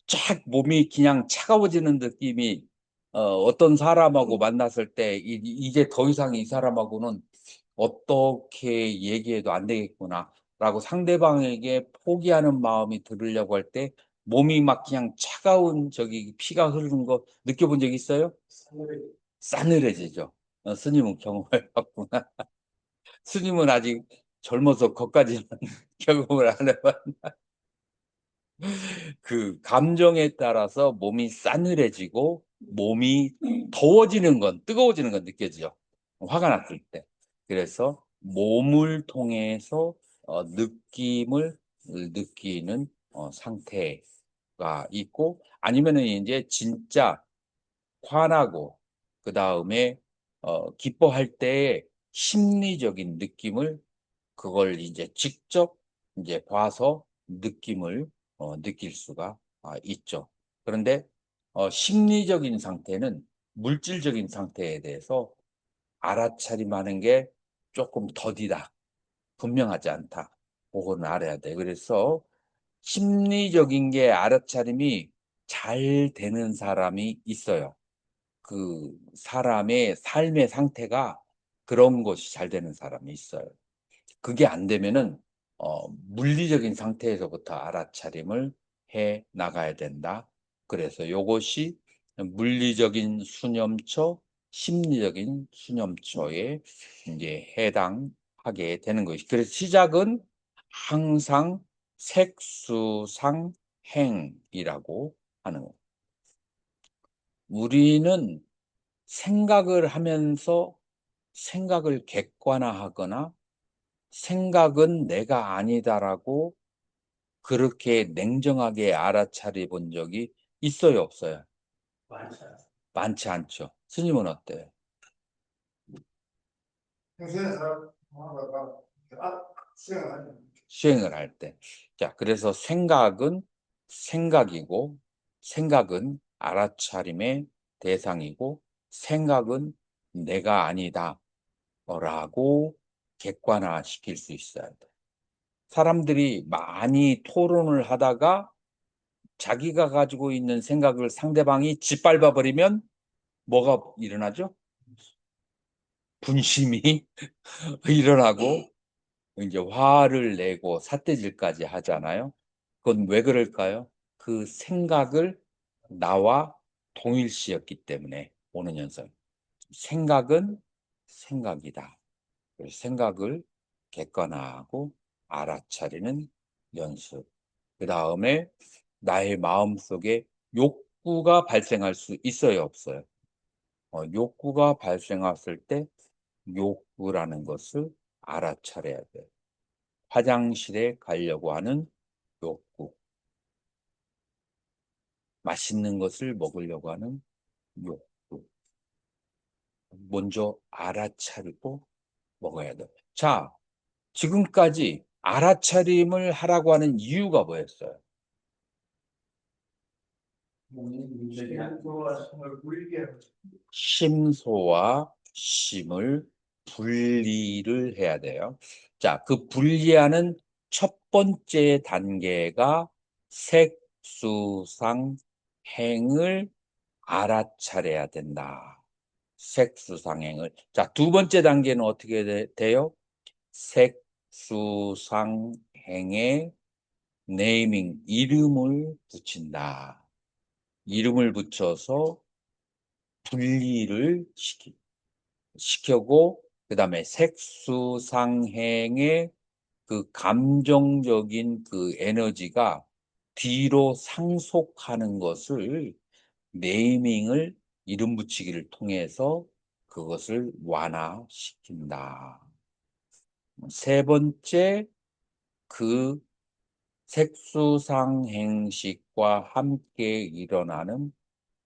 쫙 몸이 그냥 차가워지는 느낌이 어떤 사람하고 만났을 때 이제 더 이상 이 사람하고는 어떻게 얘기해도 안 되겠구나 라고 상대방에게 포기하는 마음이 들으려고 할 때 몸이 막 그냥 차가운 저기 피가 흐르는 거 느껴본 적 있어요? 싸늘해지죠. 스님은 경험을 했구나. 스님은 아직 젊어서 거기까지는 경험을 안 해봤. 그 감정에 따라서 몸이 싸늘해지고 몸이 더워지는 건, 뜨거워지는 건 느껴지죠. 화가 났을 때. 그래서 몸을 통해서 느낌을 느끼는 상태가 있고, 아니면은 이제 진짜 화나고 그 다음에 기뻐할 때의 심리적인 느낌을, 그걸 이제 직접 이제 봐서 느낌을 느낄 수가 있죠. 그런데 심리적인 상태는 물질적인 상태에 대해서 알아차림하는 게 조금 더디다, 분명하지 않다. 그거는 알아야 돼. 그래서 심리적인 게 알아차림이 잘 되는 사람이 있어요. 그 사람의 삶의 상태가 그런 것이 잘 되는 사람이 있어요. 그게 안 되면은 물리적인 상태에서부터 알아차림을 해 나가야 된다. 그래서 요것이 물리적인 수념처, 심리적인 수념처에 이제 해당하게 되는 것이. 그래서 시작은 항상 색수상행이라고 하는 거예요. 우리는 생각을 하면서 생각을 객관화하거나 생각은 내가 아니다라고 그렇게 냉정하게 알아차려 본 적이 있어요, 없어요? 많지 않습니다. 많지 않죠. 스님은 어때요? 평소에 사람 하다가 수행을 하면 수행을 할 때. 자, 그래서 생각은 생각이고, 생각은 알아차림의 대상이고, 생각은 내가 아니다 라고 객관화 시킬 수 있어야 돼. 사람들이 많이 토론을 하다가 자기가 가지고 있는 생각을 상대방이 짓밟아 버리면 뭐가 일어나죠? 분심이 일어나고 이제 화를 내고 삿대질까지 하잖아요. 그건 왜 그럴까요? 그 생각을 나와 동일시했기 때문에 오는 현상. 생각은 생각이다. 그래서 생각을 객관화하고 알아차리는 연습. 그다음에 나의 마음속에 욕구가 발생할 수 있어요, 없어요? 욕구가 발생했을 때 욕구라는 것을 알아차려야 돼요. 화장실에 가려고 하는 욕구, 맛있는 것을 먹으려고 하는 욕구. 먼저 알아차리고 먹어야 돼요. 자, 지금까지 알아차림을 하라고 하는 이유가 뭐였어요? 심소와 심을 분리를 해야 돼요. 자, 그 분리하는 첫 번째 단계가 색수상행을 알아차려야 된다. 색수상행을. 자, 두 번째 단계는 어떻게 돼요? 색수상행에 네이밍, 이름을 붙인다. 이름을 붙여서 분리를 시켜고, 그 다음에 색수상행의 그 감정적인 그 에너지가 뒤로 상속하는 것을 네이밍을, 이름 붙이기를 통해서 그것을 완화시킨다. 세 번째, 그 색수상행식과 함께 일어나는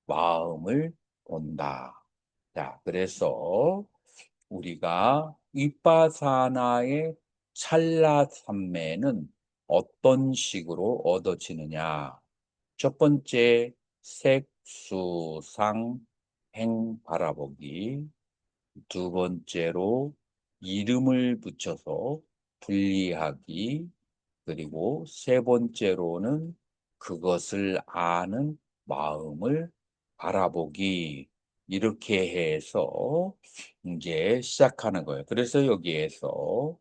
마음을 본다. 자, 그래서 우리가 윗바사나의 찰나삼매는 어떤 식으로 얻어지느냐? 첫 번째, 색수상행 바라보기. 두 번째로 이름을 붙여서 분리하기. 그리고 세 번째로는 그것을 아는 마음을 알아보기. 이렇게 해서 이제 시작하는 거예요. 그래서 여기에서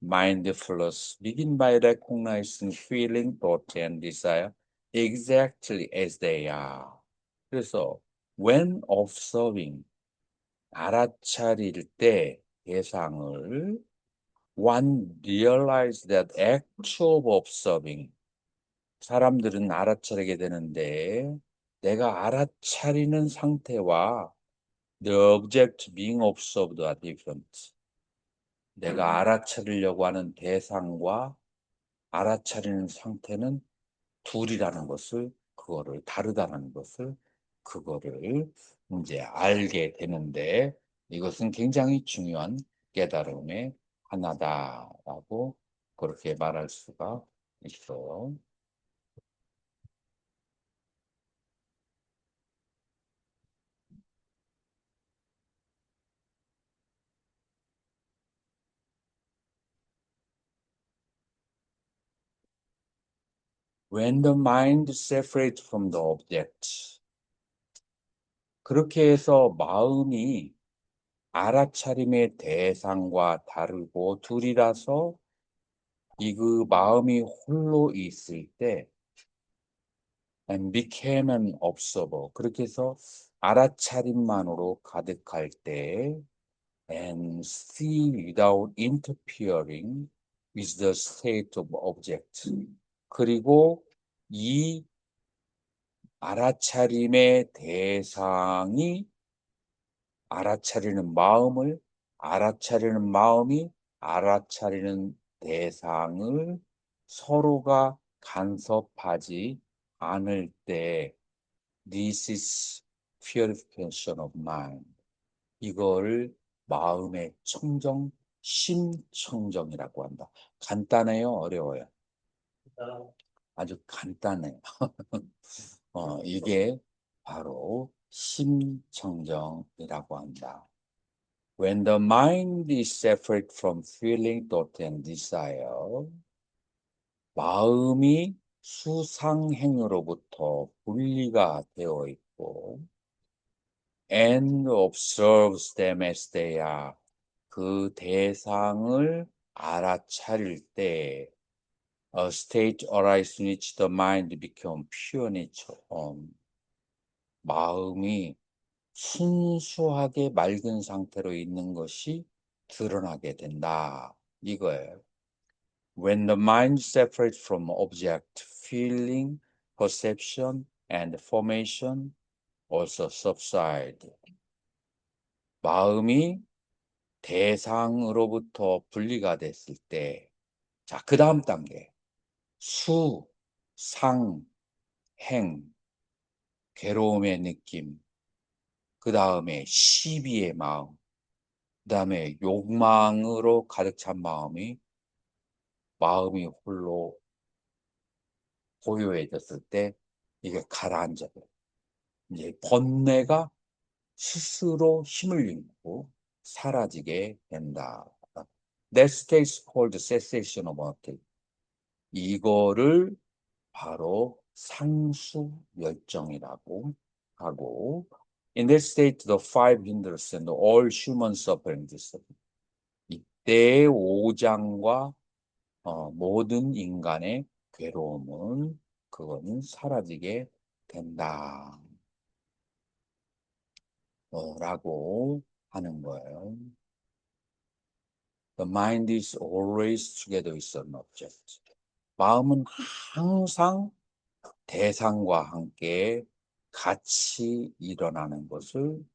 mindfulness begin by recognizing feeling, thought, and desire exactly as they are. 그래서 when observing 알아차릴 때 대상을 one realize that act of observing 사람들은 알아차리게 되는데 내가 알아차리는 상태와 the object being observed are different. 내가 알아차리려고 하는 대상과 알아차리는 상태는 둘이라는 것을 그거를 다르다는 것을 그거를 이제 알게 되는데 이것은 굉장히 중요한 깨달음의 하나다라고 그렇게 말할 수가 있어요. When the mind separates from the object. 그렇게 해서 마음이 알아차림의 대상과 다르고 둘이라서 그 마음이 홀로 있을 때 and became an observer. 그렇게 해서 알아차림만으로 가득할 때 and see without interfering with the state of object. 그리고 이 알아차림의 대상이 알아차리는 마음을 알아차리는 마음이 알아차리는 대상을 서로가 간섭하지 않을 때 This is purification of mind. 이걸 마음의 청정, 심청정이라고 한다. 간단해요? 어려워요? 아주 간단해요. 이게 바로 심청정이라고 한다. When the mind is separate from feeling, thought, and desire, 마음이 수상행으로부터 분리가 되어 있고, and observes them as they are, 그 대상을 알아차릴 때, a state arises in which the mind becomes pure in its own. 마음이 순수하게 맑은 상태로 있는 것이 드러나게 된다. 이거예요. When the mind separates from object, feeling, perception, and formation also subside. 마음이 대상으로부터 분리가 됐을 때, 자, 그 다음 단계. 수, 상, 행, 괴로움의 느낌, 그 다음에 시비의 마음, 그 다음에 욕망으로 가득 찬 마음이 홀로 고요해졌을 때 이게 가라앉아요. 이제 번뇌가 스스로 힘을 잃고 사라지게 된다. That state is called cessation of activity. 이거를 바로 상수멸정이라고 하고 In that state, the five hindrances and all human suffering disappear. 이때의 오장과 모든 인간의 괴로움은 그거는 사라지게 된다. 라고 하는 거예요. The mind is always together with an object. 마음은 항상 대상과 함께 같이 일어나는 것을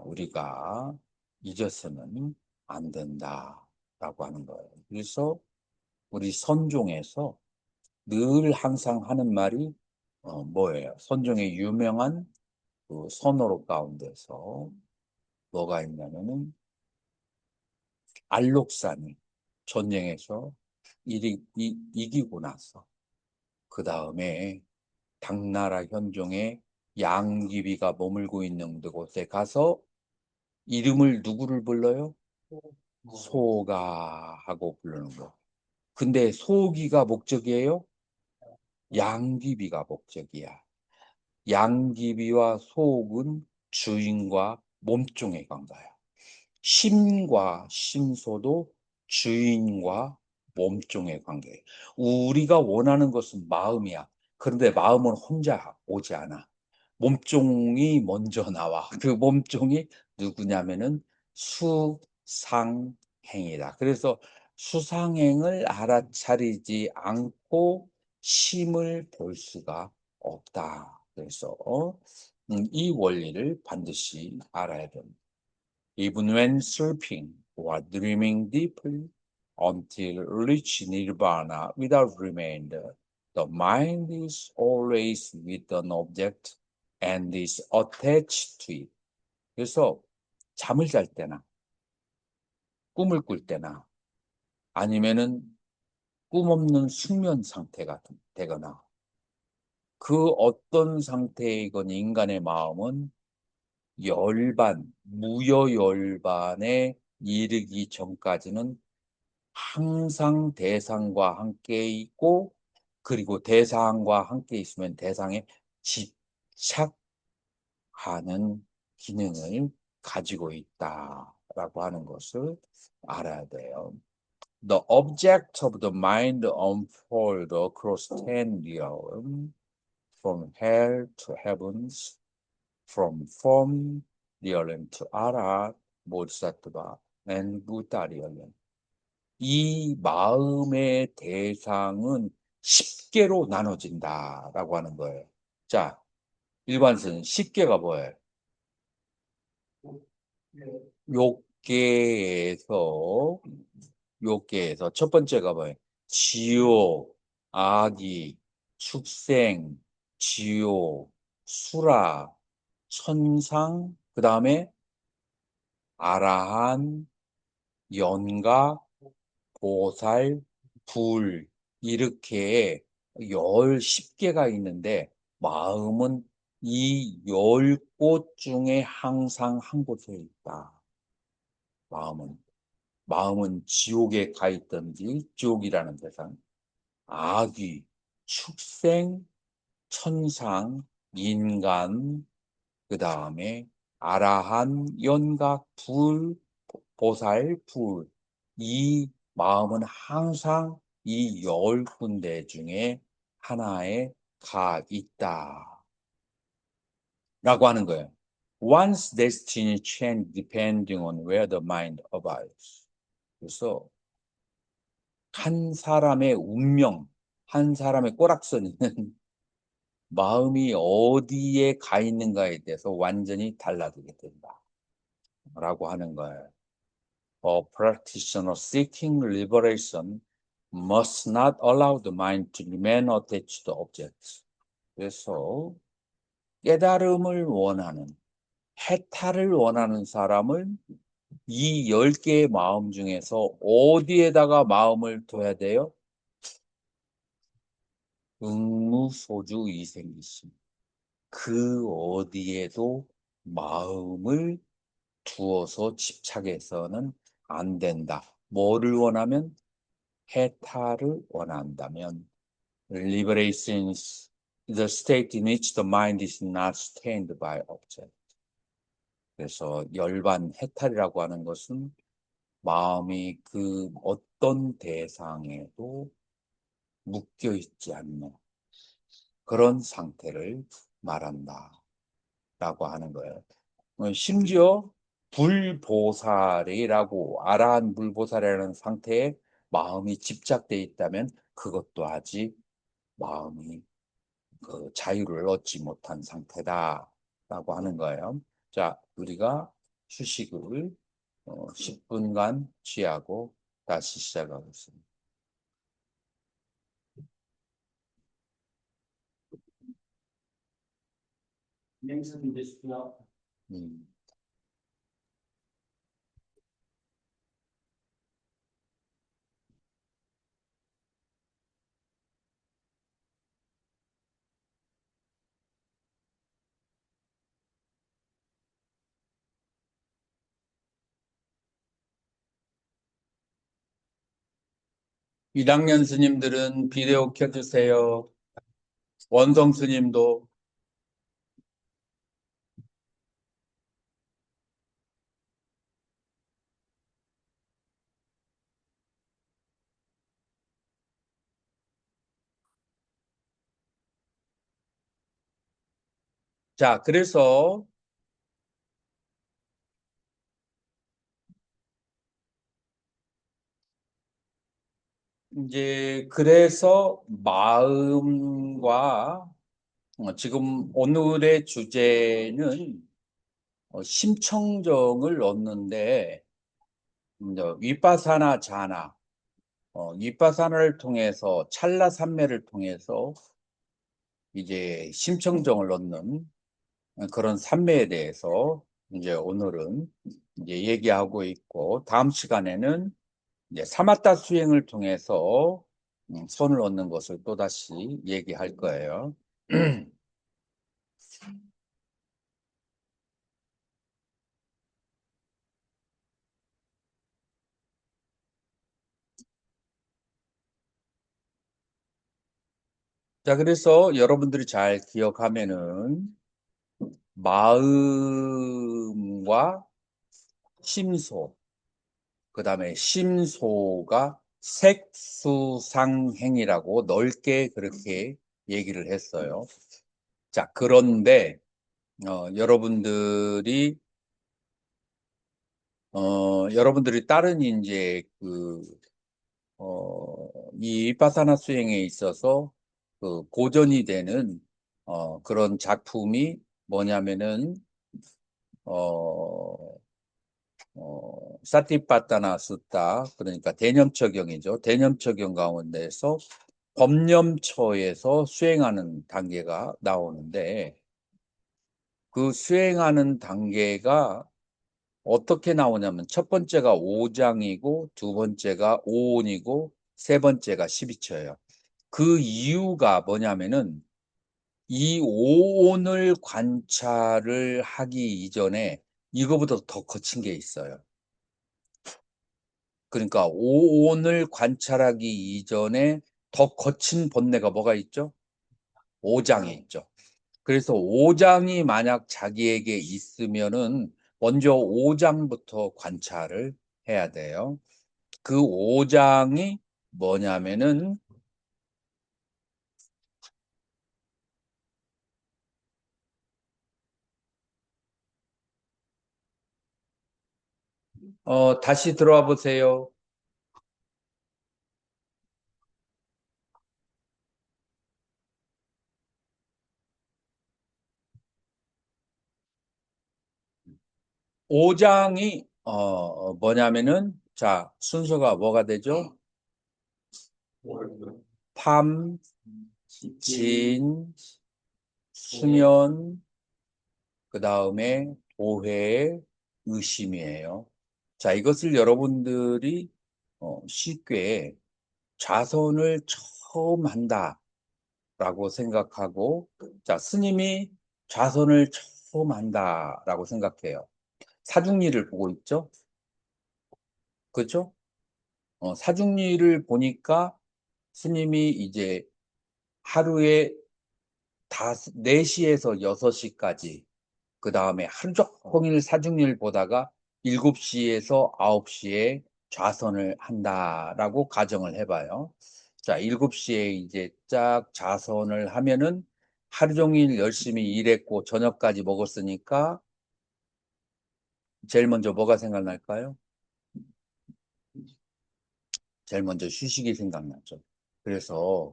우리가 잊어서는 안 된다라고 하는 거예요. 그래서 우리 선종에서 늘 항상 하는 말이 뭐예요? 선종의 유명한 그 선어로 가운데서 뭐가 있냐면은 알록산이 전쟁에서 이기고 나서 그 다음에 당나라 현종의 양귀비가 머물고 있는 곳에 가서 이름을 누구를 불러요? 소가 하고 부르는 거. 근데 소기가 목적이에요? 양귀비가 목적이야. 양귀비와 소옥은 주인과 몸종의 관가야. 심과 심소도 주인과 몸종의 관계예요. 우리가 원하는 것은 마음이야. 그런데 마음은 혼자 오지 않아. 몸종이 먼저 나와. 그 몸종이 누구냐면은 수상행이다. 그래서 수상행을 알아차리지 않고 심을 볼 수가 없다. 그래서 이 원리를 반드시 알아야 됩니다. Even when sleeping or dreaming deeply until reach nirvana without remainder, the mind is always with an object and is attached to it. 그래서 잠을 잘 때나 꿈을 꿀 때나 아니면은 꿈 없는 숙면 상태가 되거나 그 어떤 상태이건 인간의 마음은 무여열반에 이르기 전까지는 항상 대상과 함께 있고, 그리고 대상과 함께 있으면 대상에 집착하는 기능을 가지고 있다라고 하는 것을 알아야 돼요. The object of the mind unfold across 10 realms, from hell to heavens, from form realm to Ara, Bodhisattva, and Buddha realm. 이 마음의 대상은 10개로 나눠진다라고 하는 거예요. 자, 일반선 10개가 뭐예요? 욕계에서 첫 번째가 뭐예요? 지옥, 악이, 축생, 지옥, 수라, 천상, 그 다음에 아라한, 연각, 보살, 불, 이렇게 10개가 있는데 마음은 이 10곳 중에 항상 한 곳에 있다. 마음은 지옥에 가 있든지 지옥이라는 대상, 악귀, 축생, 천상, 인간, 그 다음에 아라한, 연각, 불, 보살, 불. 이 마음은 항상 이 10군데 중에 하나에 가 있다. 라고 하는 거예요. One's destiny change depending on where the mind abides. 그래서 한 사람의 운명, 한 사람의 꼬락서니는 마음이 어디에 가 있는가에 대해서 완전히 달라지게 된다. 라고 하는 거예요. A practitioner seeking liberation must not allow the mind to remain attached to objects. 그래서 깨달음을 원하는, 해탈을 원하는 사람은 이 10개의 마음 중에서 어디에다가 마음을 둬야 돼요? 응무소주 이생기심. 그 어디에도 마음을 두어서 집착해서는 안 된다. 뭐를 원하면? 해탈을 원한다면 liberation is the state in which the mind is not stained by object. 그래서 열반 해탈이라고 하는 것은 마음이 그 어떤 대상에도 묶여 있지 않는 그런 상태를 말한다 라고 하는 거예요. 심지어 불보살이라고 아라한 불보살이라는 상태에 마음이 집착돼 있다면 그것도 아직 마음이 그 자유를 얻지 못한 상태다라고 하는 거예요. 자, 우리가 휴식을 10분간 취하고 다시 시작하겠습니다. 명상 되시고요. 음. (1학년) 스님들은 비디오 켜주세요. 원성 스님도. 자, 그래서 이제 그래서 마음과 지금 오늘의 주제는 심청정을 얻는데 이제 위파사나 자나, 위파사나를 통해서 찰나 삼매를 통해서 이제 심청정을 얻는 그런 삼매에 대해서 이제 오늘은 이제 얘기하고 있고, 다음 시간에는 이제 사마타 수행을 통해서 선을 얻는 것을 또다시 얘기할 거예요. 자, 그래서 여러분들이 잘 기억하면은 마음과 심소, 그 다음에 심소가 색수상행이라고 넓게 그렇게 얘기를 했어요. 자, 그런데 여러분들이 다른 이제 이 위파사나 수행에 있어서 그 고전이 되는 그런 작품이 뭐냐면은 어, 사티파타나 숫다, 그러니까 대념처경이죠. 대념처경 가운데서 법념처에서 수행하는 단계가 나오는데, 그 수행하는 단계가 어떻게 나오냐면 첫 번째가 5장이고 두 번째가 5온이고 세 번째가 12처예요. 그 이유가 뭐냐면은 이 5온을 관찰을 하기 이전에 이거보다 더 거친 게 있어요. 그러니까 5온을 관찰하기 이전에 더 거친 본내가 뭐가 있죠? 5장이 있죠. 그래서 5장이 만약 자기에게 있으면은 먼저 5장부터 관찰을 해야 돼요. 그 5장이 뭐냐면은 다시 들어와 보세요. 5장이 뭐냐면은 자, 순서가 뭐가 되죠? 탐, 진, 수면, 그 다음에 도회, 의심이에요. 자, 이것을 여러분들이 쉽게 좌선을 처음 한다라고 생각하고, 자, 스님이 좌선을 처음 한다라고 생각해요. 사중리를 보고 있죠? 그렇죠? 사중리를 보니까 스님이 이제 하루에 4시에서 6시까지, 그 다음에 하루 종일 사중리를 보다가 7시에서 9시에 좌선을 한다라고 가정을 해봐요. 자, 7시에 이제 쫙 좌선을 하면은 하루 종일 열심히 일했고 저녁까지 먹었으니까 제일 먼저 뭐가 생각날까요? 제일 먼저 휴식이 생각나죠. 그래서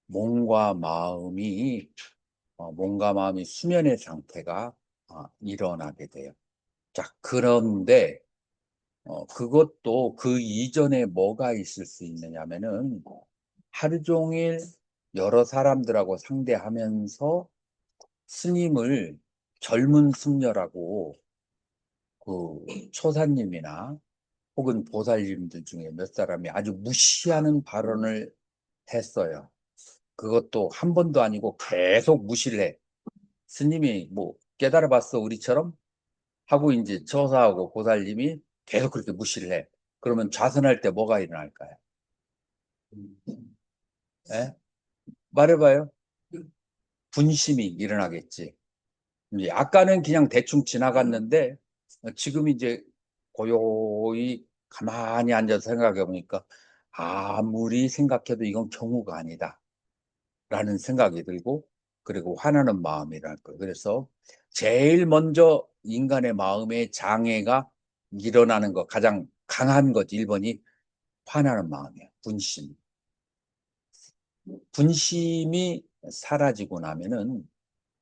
몸과 마음이 수면의 상태가 일어나게 돼요. 자, 그런데 그것도 그 이전에 뭐가 있을 수 있느냐면은 하루 종일 여러 사람들하고 상대하면서 스님을 젊은 승려라고 그 초사님이나 혹은 보살님들 중에 몇 사람이 아주 무시하는 발언을 했어요. 그것도 한 번도 아니고 계속 무시를 해. 스님이 뭐 깨달아 봤어 우리처럼 하고 이제 처사하고 보살님이 계속 그렇게 무시를 해. 그러면 좌선할 때 뭐가 일어날까요? 예? 말해봐요. 분심이 일어나겠지. 이제 아까는 그냥 대충 지나갔는데 지금 이제 고요히 가만히 앉아서 생각해 보니까 아무리 생각해도 이건 경우가 아니다 라는 생각이 들고, 그리고 화나는 마음이랄 거예요. 그래서 제일 먼저 인간의 마음에 장애가 일어나는 거, 가장 강한 것 1번이 화나는 마음이에요. 분심. 분심이 사라지고 나면은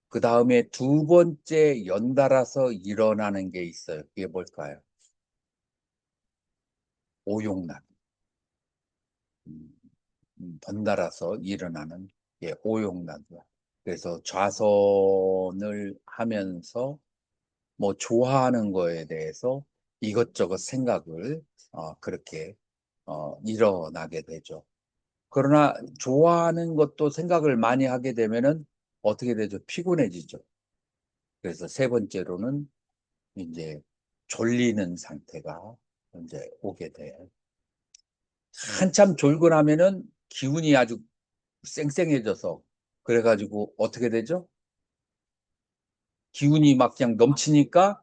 그 다음에 두 번째 연달아서 일어나는 게 있어요. 그게 뭘까요? 오용락. 번달아서 일어나는 게 오용락이야. 그래서 좌선을 하면서 뭐 좋아하는 거에 대해서 이것저것 생각을 그렇게 일어나게 되죠. 그러나 좋아하는 것도 생각을 많이 하게 되면은 어떻게 되죠? 피곤해지죠. 그래서 세 번째로는 이제 졸리는 상태가 이제 오게 돼요. 한참 졸고 나면은 기운이 아주 쌩쌩해져서 그래가지고 어떻게 되죠? 기운이 막 그냥 넘치니까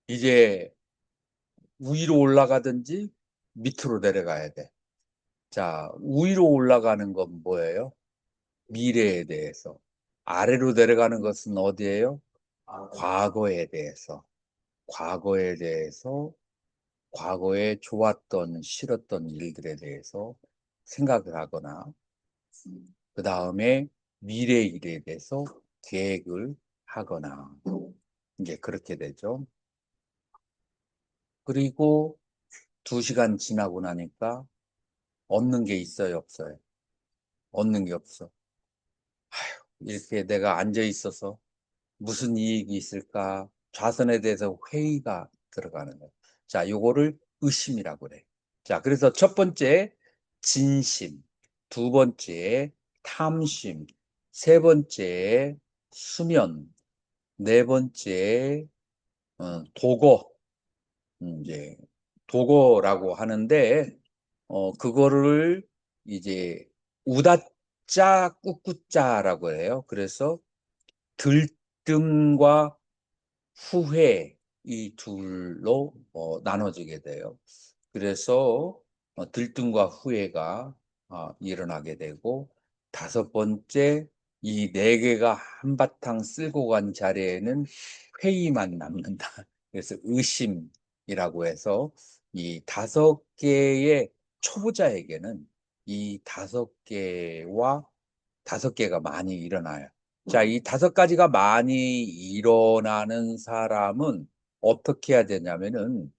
이제 위로 올라가든지 밑으로 내려가야 돼. 자, 위로 올라가는 건 뭐예요? 미래에 대해서. 아래로 내려가는 것은 어디예요? 과거에 대해서. 과거에 대해서, 과거에 좋았던, 싫었던 일들에 대해서 생각을 하거나, 그 다음에 미래 일에 대해서 계획을 하거나, 이제 그렇게 되죠. 그리고 2시간 지나고 나니까 얻는 게 있어요, 없어요? 얻는 게 없어. 이렇게 내가 앉아 있어서 무슨 이익이 있을까? 좌선에 대해서 회의가 들어가는 거예요. 자, 요거를 의심이라고 그래. 자, 그래서 첫 번째 진심, 두 번째 탐심, 세 번째 수면, 네 번째 도거, 이제 도거라고 하는데 그거를 이제 우다짜 꾹꾹짜라고 해요. 그래서 들뜸과 후회 이 둘로 나눠지게 돼요. 그래서 들뜸과 후회가 일어나게 되고, 다섯 번째 이 네 개가 한바탕 쓸고 간 자리에는 회의만 남는다. 그래서 의심이라고 해서 이 다섯 개의 초보자에게는 이 다섯 개가 많이 일어나요. 자, 이 다섯 가지가 많이 일어나는 사람은 어떻게 해야 되냐면은,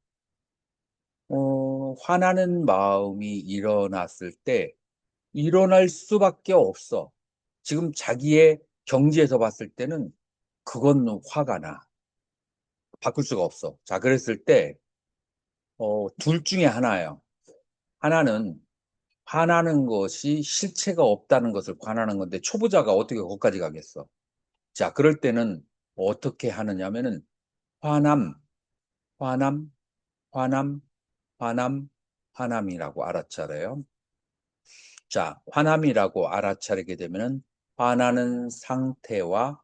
화나는 마음이 일어났을 때 일어날 수밖에 없어. 지금 자기의 경지에서 봤을 때는 그건 화가 나. 바꿀 수가 없어. 자, 그랬을 때, 둘 중에 하나예요. 하나는 화나는 것이 실체가 없다는 것을 관하는 건데, 초보자가 어떻게 거기까지 가겠어? 자, 그럴 때는 어떻게 하느냐면은, 화남, 화남, 화남, 화남, 화남이라고 알아차려요. 자, 화남이라고 알아차리게 되면은 화나는 상태와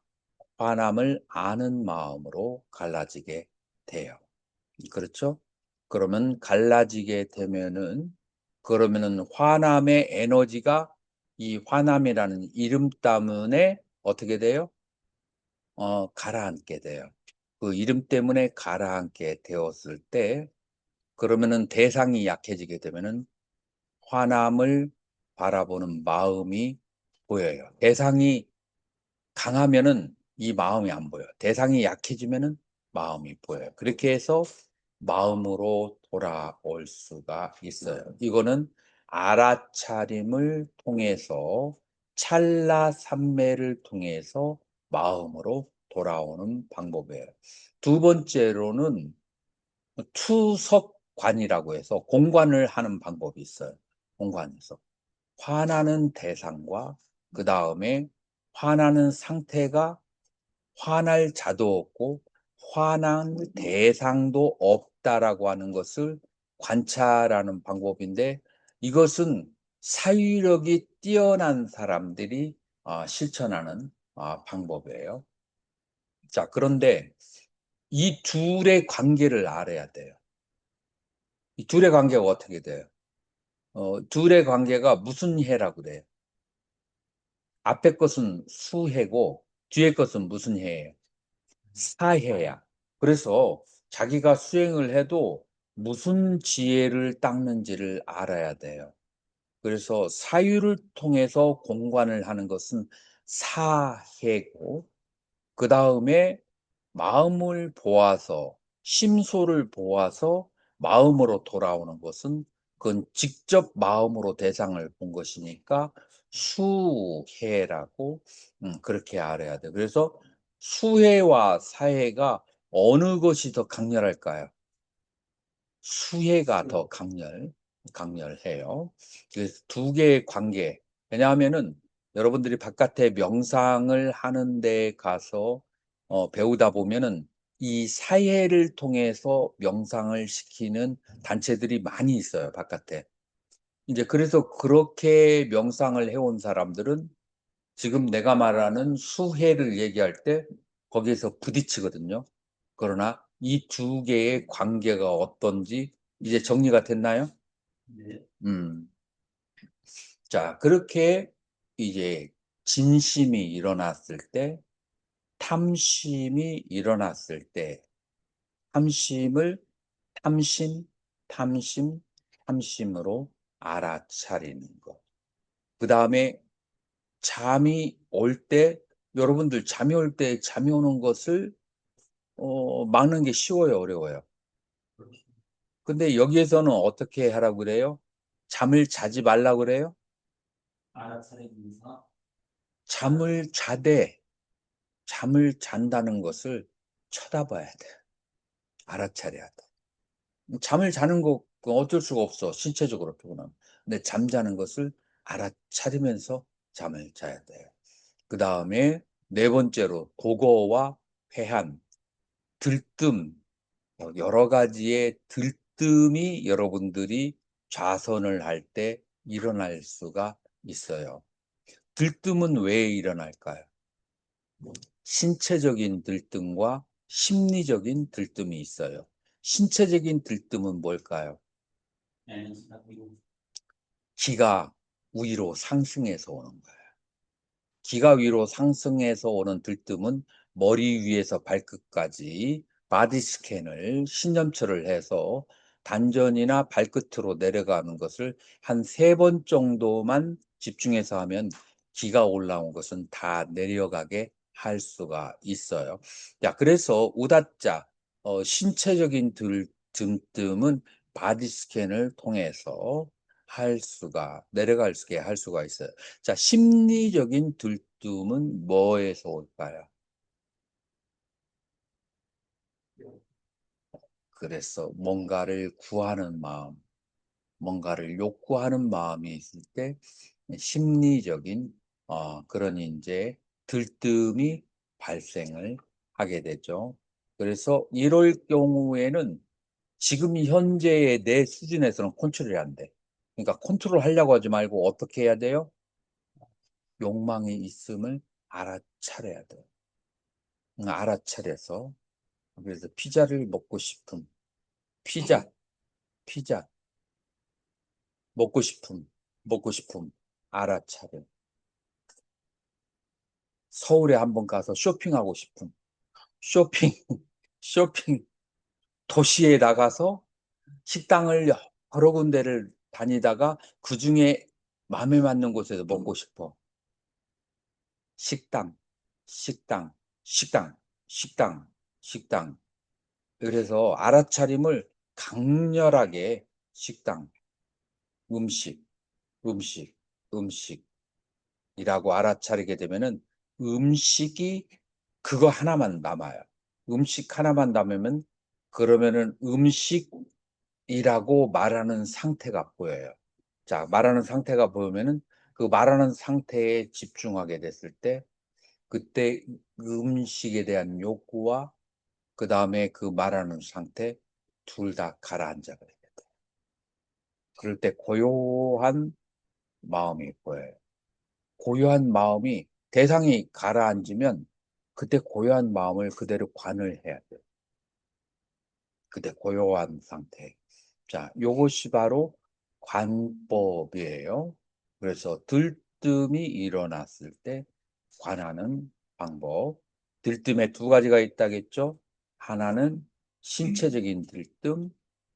화남을 아는 마음으로 갈라지게 돼요. 그렇죠? 그러면 갈라지게 되면은, 그러면은 화남의 에너지가 이 화남이라는 이름 때문에 어떻게 돼요? 가라앉게 돼요. 그 이름 때문에 가라앉게 되었을 때, 그러면은 대상이 약해지게 되면은 화남을 바라보는 마음이 보여요. 대상이 강하면은 이 마음이 안 보여요. 대상이 약해지면은 마음이 보여요. 그렇게 해서 마음으로 돌아올 수가 있어요. 이거는 알아차림을 통해서, 찰나삼매를 통해서 마음으로 돌아오는 방법이에요. 두 번째로는 투석관이라고 해서 공관을 하는 방법이 있어요. 공관에서 화나는 대상과 그 다음에 화나는 상태가, 화날 자도 없고 화난 대상도 없다라고 하는 것을 관찰하는 방법인데, 이것은 사유력이 뛰어난 사람들이 실천하는 방법이에요. 자, 그런데 이 둘의 관계를 알아야 돼요. 이 둘의 관계가 어떻게 돼요? 둘의 관계가 무슨 해라고 그래요? 앞에 것은 수해고 뒤에 것은 무슨 해예요? 사해야. 그래서 자기가 수행을 해도 무슨 지혜를 닦는지를 알아야 돼요. 그래서 사유를 통해서 공관을 하는 것은 사해고, 그 다음에 마음을 보아서, 심소를 보아서 마음으로 돌아오는 것은 그건 직접 마음으로 대상을 본 것이니까 수해라고 그렇게 알아야 돼요. 그래서 수해와 사해가 어느 것이 더 강렬할까요? 수혜가 더 강렬해요. 그래서 두 개의 관계. 왜냐하면은 여러분들이 바깥에 명상을 하는 데 가서 배우다 보면은 이 사회를 통해서 명상을 시키는 단체들이 많이 있어요, 바깥에. 이제 그래서 그렇게 명상을 해온 사람들은 지금 내가 말하는 수혜를 얘기할 때 거기에서 부딪히거든요. 그러나 이 두 개의 관계가 어떤지 이제 정리가 됐나요? 네. 음. 자, 그렇게 이제 진심이 일어났을 때, 탐심이 일어났을 때, 탐심을 탐심, 탐심, 탐심으로 알아차리는 것. 그 다음에 잠이 올 때, 여러분들 잠이 올 때 잠이 오는 것을 막는 게 쉬워요, 어려워요? 근데 여기에서는 어떻게 하라고 그래요? 잠을 자지 말라고 그래요? 알아차리면서 잠을 자되 잠을 잔다는 것을 쳐다봐야 돼. 알아차려야 돼. 잠을 자는 거 그거 어쩔 수가 없어. 신체적으로 피곤하면. 근데 잠자는 것을 알아차리면서 잠을 자야 돼요. 그다음에 네 번째로 도거와 회한, 들뜸, 여러 가지의 들뜸이 여러분들이 좌선을 할 때 일어날 수가 있어요. 들뜸은 왜 일어날까요? 신체적인 들뜸과 심리적인 들뜸이 있어요. 신체적인 들뜸은 뭘까요? 에너지가 그리고 기가 위로 상승해서 오는 거예요. 기가 위로 상승해서 오는 들뜸은 머리 위에서 발끝까지 바디 스캔을 신념처를 해서 단전이나 발끝으로 내려가는 것을 한 3번 정도만 집중해서 하면 기가 올라온 것은 다 내려가게 할 수가 있어요. 자, 그래서 우다자, 신체적인 들뜸은 바디 스캔을 통해서 내려갈 수 있게 할 수가 있어요. 자, 심리적인 들뜸은 뭐에서 올까요? 그래서 뭔가를 구하는 마음, 뭔가를 욕구하는 마음이 있을 때 심리적인 그런 이제 들뜸이 발생을 하게 되죠. 그래서 이럴 경우에는 지금 현재의 내 수준에서는 컨트롤이 안 돼. 그러니까 컨트롤 하려고 하지 말고 어떻게 해야 돼요? 욕망이 있음을 알아차려야 돼요. 알아차려서 그래서 피자를 먹고 싶음, 피자, 피자 먹고 싶음 알아차려. 서울에 한번 가서 쇼핑하고 싶음, 쇼핑, 쇼핑 도시에 나가서 식당을 여러 군데를 다니다가 그 중에 마음에 맞는 곳에서 먹고 싶어. 식당, 식당, 식당, 식당, 식당. 그래서 알아차림을 강렬하게 식당, 음식, 음식, 음식이라고 알아차리게 되면은 음식이 그거 하나만 남아요. 음식 하나만 남으면 그러면은 음식이라고 말하는 상태가 보여요. 자, 말하는 상태가 보이면은 그 말하는 상태에 집중하게 됐을 때 그때 음식에 대한 욕구와 그 다음에 그 말하는 상태 둘 다 가라앉아 버려요. 그럴 때 고요한 마음이 보여요. 고요한 마음이 대상이 가라앉으면 그때 고요한 마음을 그대로 관을 해야 돼요. 그때 고요한 상태. 자, 요것이 바로 관법이에요. 그래서 들뜸이 일어났을 때 관하는 방법. 들뜸에 두 가지가 있다겠죠? 하나는 신체적인 들뜸,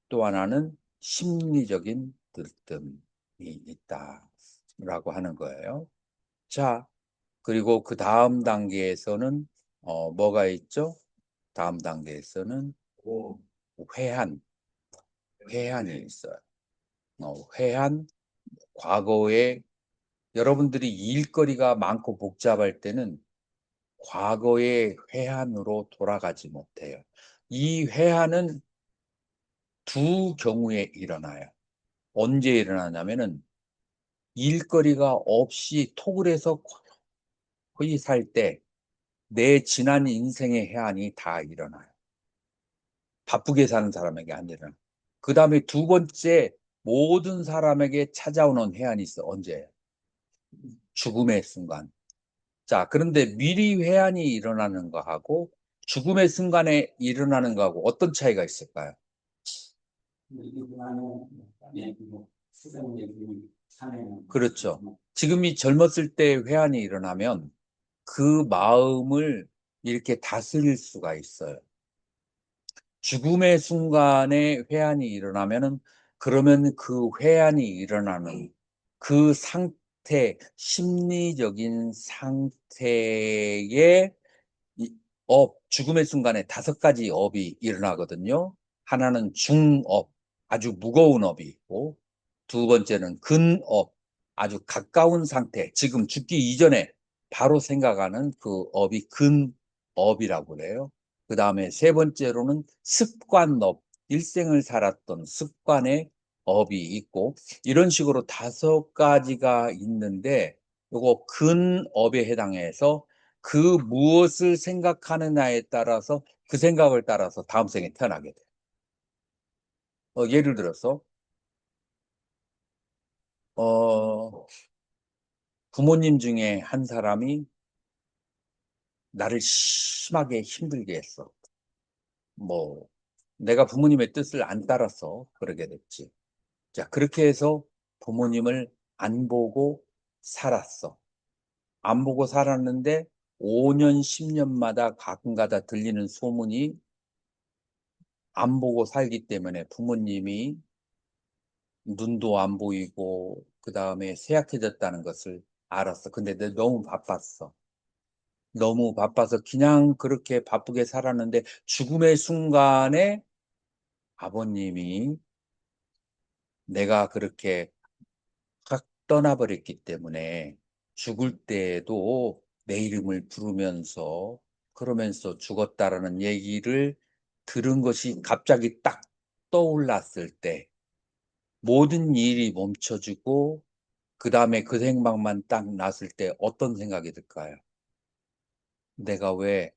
또 하나는 심리적인 들뜸이 있다라고 하는 거예요. 자, 그리고 그 다음 단계에서는 뭐가 있죠? 다음 단계에서는 회한, 회한이 있어요. 회한, 과거에 여러분들이 일거리가 많고 복잡할 때는 과거의 회한으로 돌아가지 못해요. 이 회한은 두 경우에 일어나요. 언제 일어나냐면은 일거리가 없이 톡을 해서 거의 살 때 내 지난 인생의 회한이 다 일어나요. 바쁘게 사는 사람에게 안 일어나. 그 다음에 두 번째, 모든 사람에게 찾아오는 회한이 있어. 언제? 죽음의 순간. 자, 그런데 미리 회한이 일어나는 거하고 죽음의 순간에 일어나는 거하고 어떤 차이가 있을까요? 그렇죠. 지금이 젊었을 때 회한이 일어나면 그 마음을 이렇게 다스릴 수가 있어요. 죽음의 순간에 회한이 일어나면은 그러면 그 회한이 일어나는 그 상태, 심리적인 상태에 죽음의 순간에 다섯 가지 업이 일어나거든요. 하나는 중업, 아주 무거운 업이 있고, 두 번째는 근업, 아주 가까운 상태, 지금 죽기 이전에 바로 생각하는 그 업이 근업이라고 그래요. 그 다음에 세 번째로는 습관업, 일생을 살았던 습관의 업이 있고, 이런 식으로 다섯 가지가 있는데, 요거 근업에 해당해서 그 무엇을 생각하느냐에 따라서 그 생각을 따라서 다음 생에 태어나게 돼요. 예를 들어서 부모님 중에 한 사람이 나를 심하게 힘들게 했어. 뭐 내가 부모님의 뜻을 안 따라서 그러게 됐지. 자, 그렇게 해서 부모님을 안 보고 살았어. 안 보고 살았는데 5년, 10년마다 가끔가다 들리는 소문이 안 보고 살기 때문에 부모님이 눈도 안 보이고 그 다음에 쇠약해졌다는 것을 알았어. 근데 내가 너무 바빴어. 너무 바빠서 그냥 그렇게 바쁘게 살았는데 죽음의 순간에 아버님이 내가 그렇게 확 떠나버렸기 때문에 죽을 때에도 내 이름을 부르면서 그러면서 죽었다라는 얘기를 들은 것이 갑자기 딱 떠올랐을 때 모든 일이 멈춰지고 그 다음에 그 생각만 딱 났을 때 어떤 생각이 들까요? 내가 왜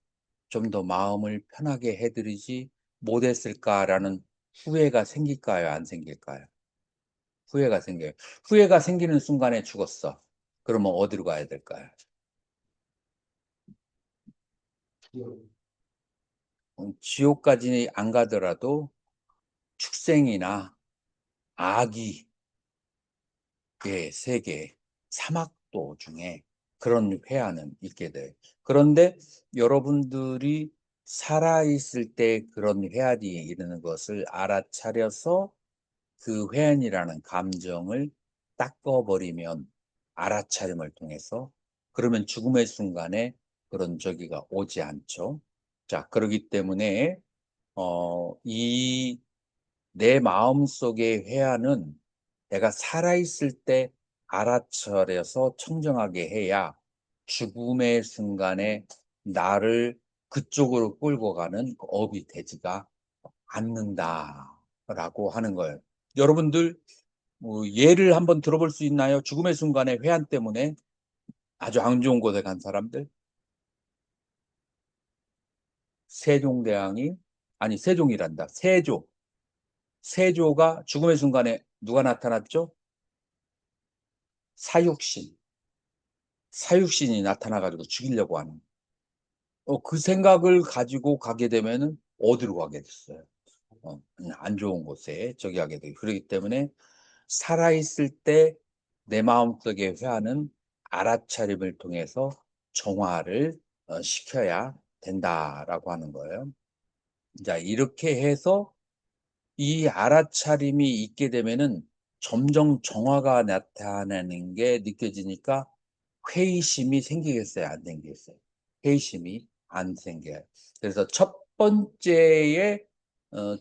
좀 더 마음을 편하게 해드리지 못했을까라는 후회가 생길까요? 안 생길까요? 후회가 생겨요. 후회가 생기는 순간에 죽었어. 그러면 어디로 가야 될까요? 지옥까지 안 가더라도 축생이나 아기, 예, 세계, 사막도 중에 그런 회화는 있게 돼요. 그런데 여러분들이 살아있을 때 그런 회한이 이르는 것을 알아차려서 그 회한이라는 감정을 닦아버리면 알아차림을 통해서 그러면 죽음의 순간에 그런 저기가 오지 않죠. 자, 그렇기 때문에 이 내 마음속의 회한은 내가 살아있을 때 알아차려서 청정하게 해야 죽음의 순간에 나를 그쪽으로 끌고 가는 그 업이 되지가 않는다라고 하는 거예요. 여러분들 예를 한번 들어볼 수 있나요? 죽음의 순간에 회한 때문에 아주 안 좋은 곳에 간 사람들. 세종대왕이 아니 세종이란다. 세조. 세조가 죽음의 순간에 누가 나타났죠? 사육신. 사육신이 나타나가지고 죽이려고 하는 그 생각을 가지고 가게 되면은 어디로 가게 됐어요? 안 좋은 곳에 저기 하게 되고 그렇기 때문에 살아있을 때 내 마음속의 회화는 알아차림을 통해서 정화를 시켜야 된다라고 하는 거예요. 자, 이렇게 해서 이 알아차림이 있게 되면은 점점 정화가 나타나는 게 느껴지니까 회의심이 생기겠어요? 안 생기겠어요? 회의심이 안 생겨요. 그래서 첫 번째에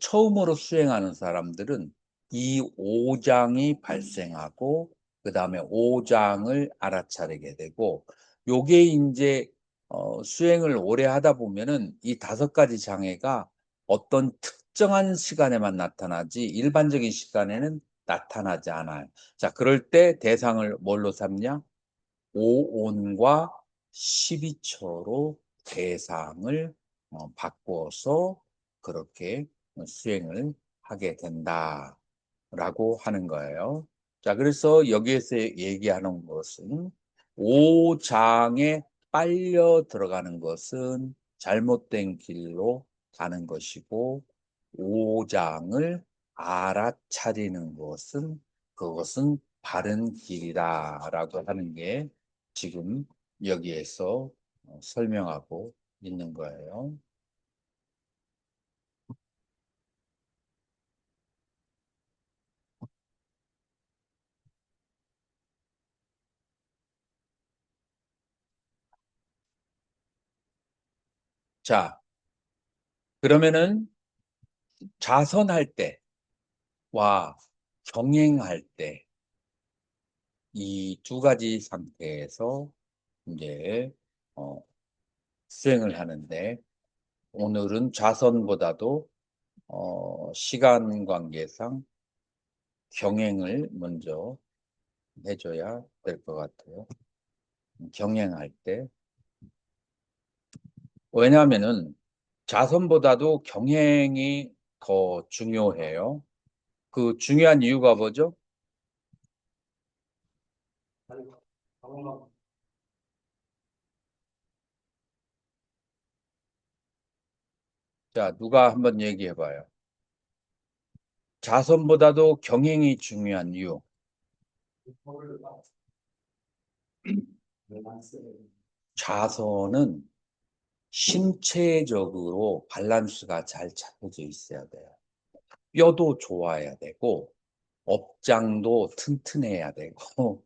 처음으로 수행하는 사람들은 이 5장이 발생하고 그 다음에 5장을 알아차리게 되고 요게 이제 수행을 오래 하다 보면은 이 5가지 장애가 어떤 특정한 시간에만 나타나지 일반적인 시간에는 나타나지 않아요. 자, 그럴 때 대상을 뭘로 삼냐? 5온과 12초로 대상을 바꿔서 그렇게 수행을 하게 된다라고 하는 거예요. 자, 그래서 여기에서 얘기하는 것은 5장에 빨려 들어가는 것은 잘못된 길로 가는 것이고 5장을 알아차리는 것은 그것은 바른 길이다라고 하는 게 지금 여기에서 설명하고 있는 거예요. 자, 그러면은 자선할 때와 경행할 때 이 2가지 상태에서 이제 어, 수행을 하는데 오늘은 자선보다도 시간 관계상 경행을 먼저 해줘야 될 것 같아요. 경행할 때. 왜냐하면은 자선보다도 경행이 더 중요해요. 그 중요한 이유가 뭐죠? 아니, 방금 자, 누가 한번 얘기해 봐요. 자선보다도 경행이 중요한 이유. 자선은 신체적으로 밸런스가 잘 잡혀져 있어야 돼요. 뼈도 좋아야 되고, 업장도 튼튼해야 되고,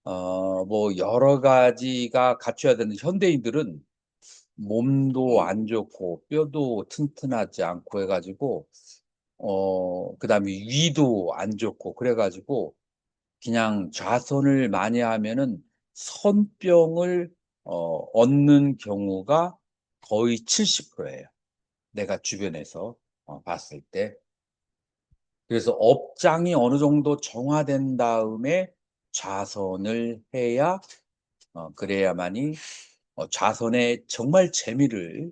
뭐, 여러 가지가 갖춰야 되는 현대인들은 몸도 안 좋고, 뼈도 튼튼하지 않고 해가지고, 그 다음에 위도 안 좋고, 그래가지고, 그냥 좌선을 많이 하면은 선병을 얻는 경우가 거의 70%예요. 내가 주변에서 봤을 때. 그래서 업장이 어느 정도 정화된 다음에 좌선을 해야 그래야만이 좌선의 정말 재미를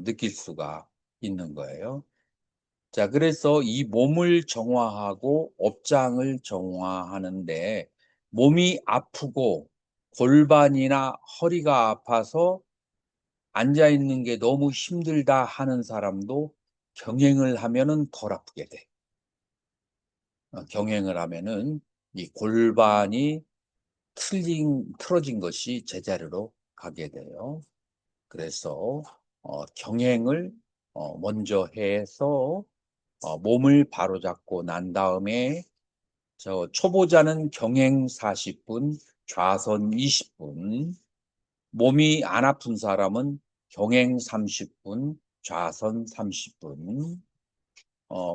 느낄 수가 있는 거예요. 자, 그래서 이 몸을 정화하고 업장을 정화하는데 몸이 아프고 골반이나 허리가 아파서 앉아 있는 게 너무 힘들다 하는 사람도 경행을 하면은 덜 아프게 돼. 경행을 하면은 이 골반이 틀어진 것이 제자리로 가게 돼요. 그래서 경행을 먼저 해서 몸을 바로잡고 난 다음에 저 초보자는 경행 40분, 좌선 20분, 몸이 안 아픈 사람은 경행 30분, 좌선 30분,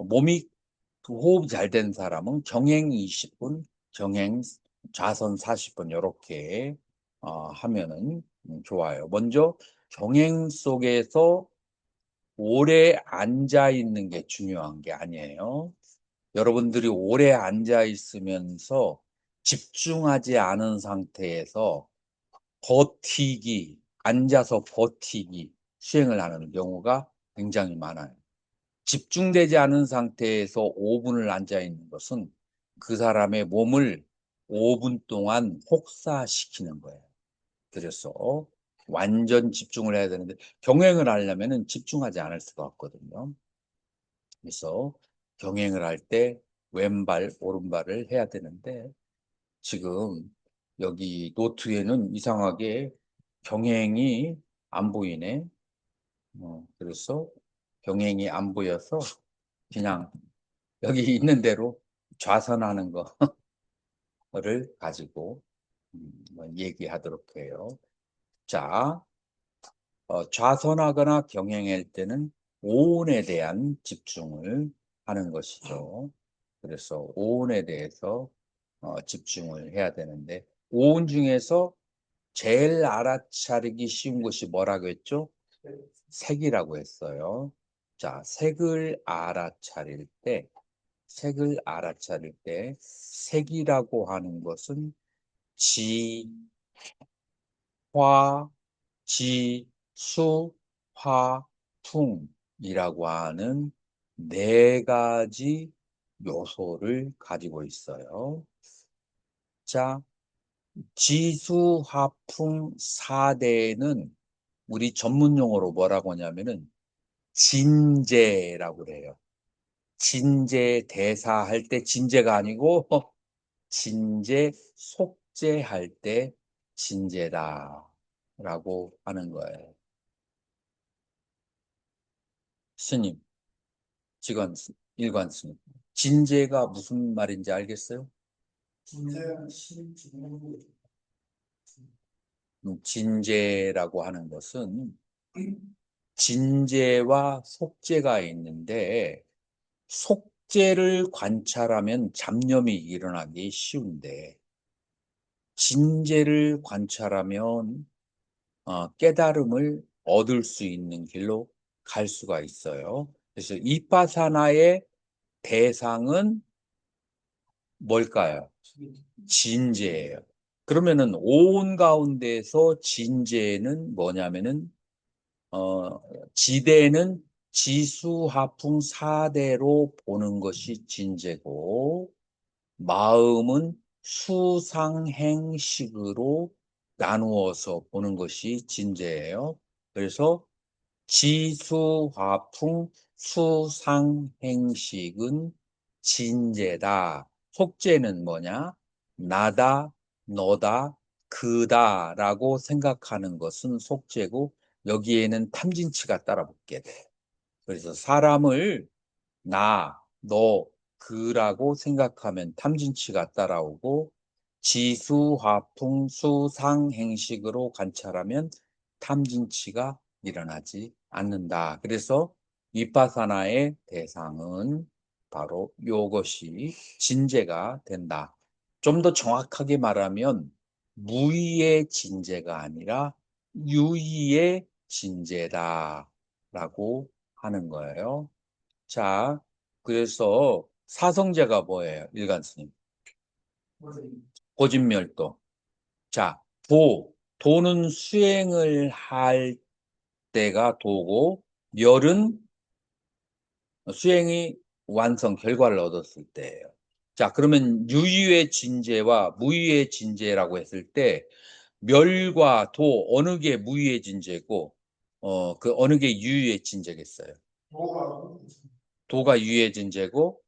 몸이 호흡이 잘 된 사람은 경행 20분, 경행 좌선 40분 이렇게 하면은 좋아요. 먼저 경행 속에서 오래 앉아 있는 게 중요한 게 아니에요. 여러분들이 오래 앉아 있으면서 집중하지 않은 상태에서 버티기, 앉아서 버티기 수행을 하는 경우가 굉장히 많아요. 집중되지 않은 상태에서 5분을 앉아 있는 것은 그 사람의 몸을 5분 동안 혹사시키는 거예요. 그래서 완전 집중을 해야 되는데 경행을 하려면은 집중하지 않을 수가 없거든요. 그래서 경행을 할 때 왼발, 오른발을 해야 되는데 지금 여기 노트에는 이상하게 경행이 안 보이네. 그래서 경행이 안 보여서 그냥 여기 있는 대로 좌선하는 거를 가지고 얘기하도록 해요. 자, 좌선하거나 경행할 때는 오온에 대한 집중을 하는 것이죠. 그래서 오온에 대해서 집중을 해야 되는데 오온 중에서 제일 알아차리기 쉬운 것이 뭐라고 했죠? 색이라고 했어요. 자, 색을 알아차릴 때 색이라고 하는 것은 지, 화, 지, 수, 화, 풍이라고 하는 네 가지 요소를 가지고 있어요. 자, 지수, 화, 풍, 사대는 우리 전문 용어로 뭐라고 하냐면은 진제라고 그래요. 진제 대사할 때 진제가 아니고 진제 속제할 때 진제다라고 하는 거예요. 스님, 직원, 일관 스님. 진제가 무슨 말인지 알겠어요? 진재는 신진구 진제라고 하는 것은 진제와 속제가 있는데 속제를 관찰하면 잡념이 일어나기 쉬운데 진제를 관찰하면 깨달음을 얻을 수 있는 길로 갈 수가 있어요. 그래서 이파사나의 대상은 뭘까요? 진제예요. 그러면은 오온 가운데서 진제는 뭐냐면은 지대는 지수하풍 사대로 보는 것이 진제고 마음은 수상행식으로 나누어서 보는 것이 진제예요. 그래서 지수화풍 수상행식은 진제다. 속제는 뭐냐? 나다, 너다, 그다라고 생각하는 것은 속제고 여기에는 탐진치가 따라 붙게 돼. 그래서 사람을 나, 너, 그라고 생각하면 탐진치가 따라오고 지수, 화풍, 수상, 행식으로 관찰하면 탐진치가 일어나지 않는다. 그래서 위파사나의 대상은 바로 이것이 진제가 된다. 좀 더 정확하게 말하면 무의의 진제가 아니라 유의의 진제다라고 하는 거예요. 자, 그래서 사성제가 뭐예요? 일간스님. 고진멸도. 자, 도는 수행을 할 때가 도고, 멸은 수행이 완성, 결과를 얻었을 때예요. 자, 그러면 유의의 진제와 무의의 진제라고 했을 때, 멸과 도, 어느 게 무의의 진제고, 그 어느 게 유의의 진제겠어요? 도가 도가 유의의 진제고,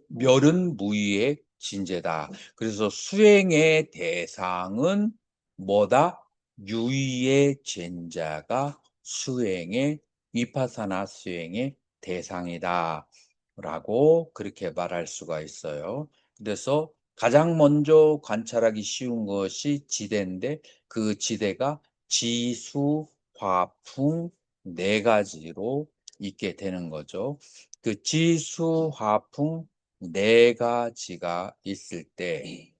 멸은 무의의 진제다. 그래서 수행의 대상은 뭐다? 유의의 진자가 수행의 위파사나 수행의 대상이다. 라고 그렇게 말할 수가 있어요. 그래서 가장 먼저 관찰하기 쉬운 것이 지대인데 그 지대가 지수, 화풍 네 가지로 있게 되는 거죠. 그 지수, 화풍 네 가지가 있을 때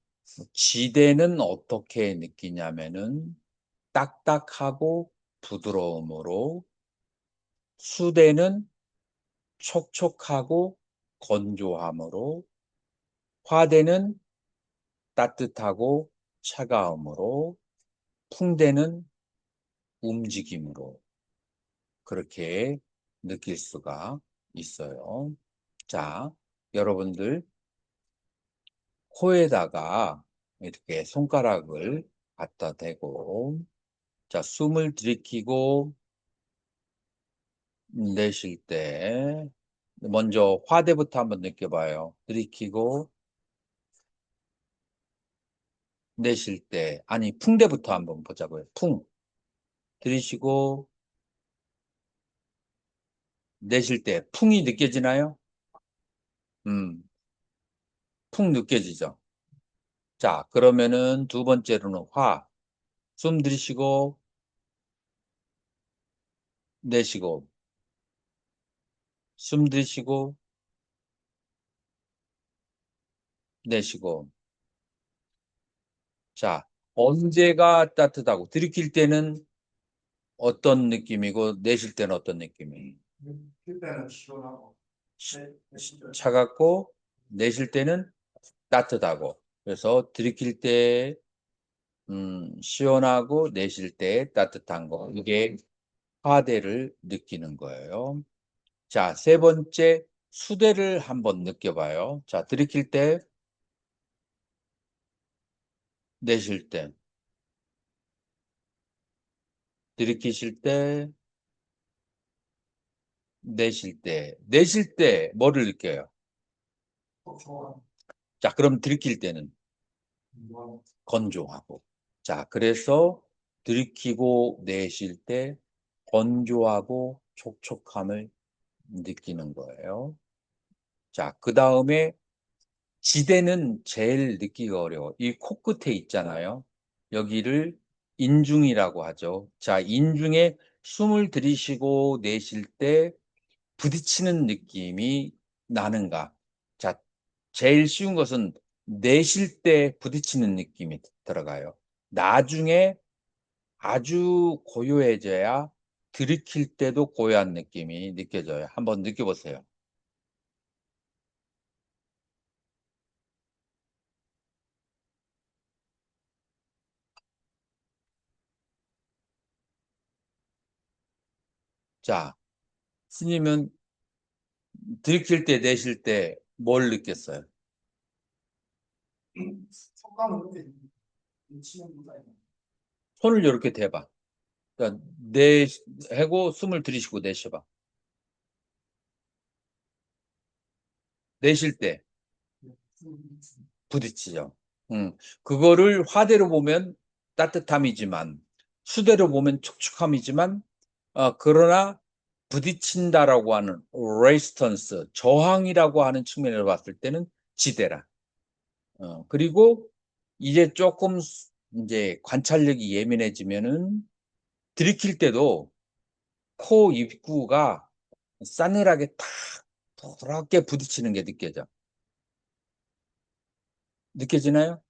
지대는 어떻게 느끼냐면은 딱딱하고 부드러움으로 수대는 촉촉하고 건조함으로 화대는 따뜻하고 차가움으로 풍대는 움직임으로 그렇게 느낄 수가 있어요. 자, 여러분들 코에다가 이렇게 손가락을 갖다 대고. 자, 숨을 들이키고 내쉴 때 먼저 화대부터 한번 느껴봐요. 들이키고 내쉴 때, 아니 풍대부터 한번 보자고요. 풍. 들이쉬고 내쉴 때 풍이 느껴지나요? 풍 느껴지죠? 자, 그러면은 두 번째로는 화. 숨 들이쉬고 내쉬고, 숨 들이쉬고 내쉬고. 자, 언제가 따뜻하고 들이킬 때는 어떤 느낌이고 내쉴 때는 어떤 느낌이에요? 그때는 시원하고 차갑고 내쉴 때는 따뜻하고. 그래서 들이킬 때 시원하고 내쉴 때 따뜻한 거. 이게 화대를 느끼는 거예요. 자, 세 번째 수대를 한번 느껴봐요. 자, 들이킬 때, 내쉴 때, 들이키실 때, 내쉴 때 뭐를 느껴요? 좋아. 자, 그럼 들이킬 때는 건조하고. 자, 그래서 들이키고 내쉴 때 건조하고 촉촉함을 느끼는 거예요. 자, 그 다음에 지대는 제일 느끼기가 어려워. 이 코끝에 있잖아요. 여기를 인중이라고 하죠. 자, 인중에 숨을 들이쉬고 내쉴 때 부딪히는 느낌이 나는가? 자, 제일 쉬운 것은 내쉴 때 부딪히는 느낌이 들어가요. 나중에 아주 고요해져야 들이킬 때도 고요한 느낌이 느껴져요. 한번 느껴보세요. 자, 스님은 들이킬 때 내쉴 때 뭘 느꼈어요? 속감은 그때 미치는 거다. 손을 이렇게 대봐. 그러니까 내 하고 숨을 들이쉬고 내쉬봐. 내쉴 때 부딪히죠. 그거를 화대로 보면 따뜻함이지만 수대로 보면 촉촉함이지만 그러나 부딪힌다라고 하는 레지스턴스, 저항이라고 하는 측면으로 봤을 때는 지대라. 그리고 이제 조금 이제 관찰력이 예민해지면은 들이킬 때도 코 입구가 싸늘하게 탁 부드럽게 부딪히는 게 느껴져. 느껴지나요?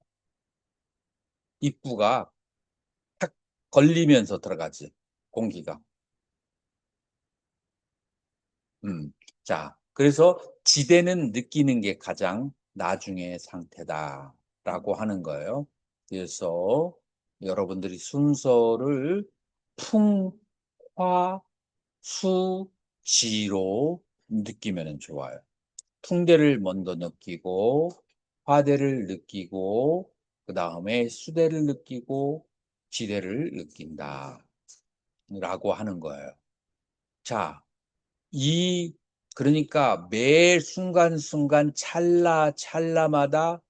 입구가 탁 걸리면서 들어가지, 공기가. 자, 그래서 지대는 느끼는 게 가장 나중의 상태다라고 하는 거예요. 그래서 여러분들이 순서를 풍, 화, 수, 지로 느끼면 좋아요. 풍대를 먼저 느끼고, 화대를 느끼고, 그 다음에 수대를 느끼고, 지대를 느낀다. 라고 하는 거예요. 자, 그러니까 매 순간순간 찰나찰나마다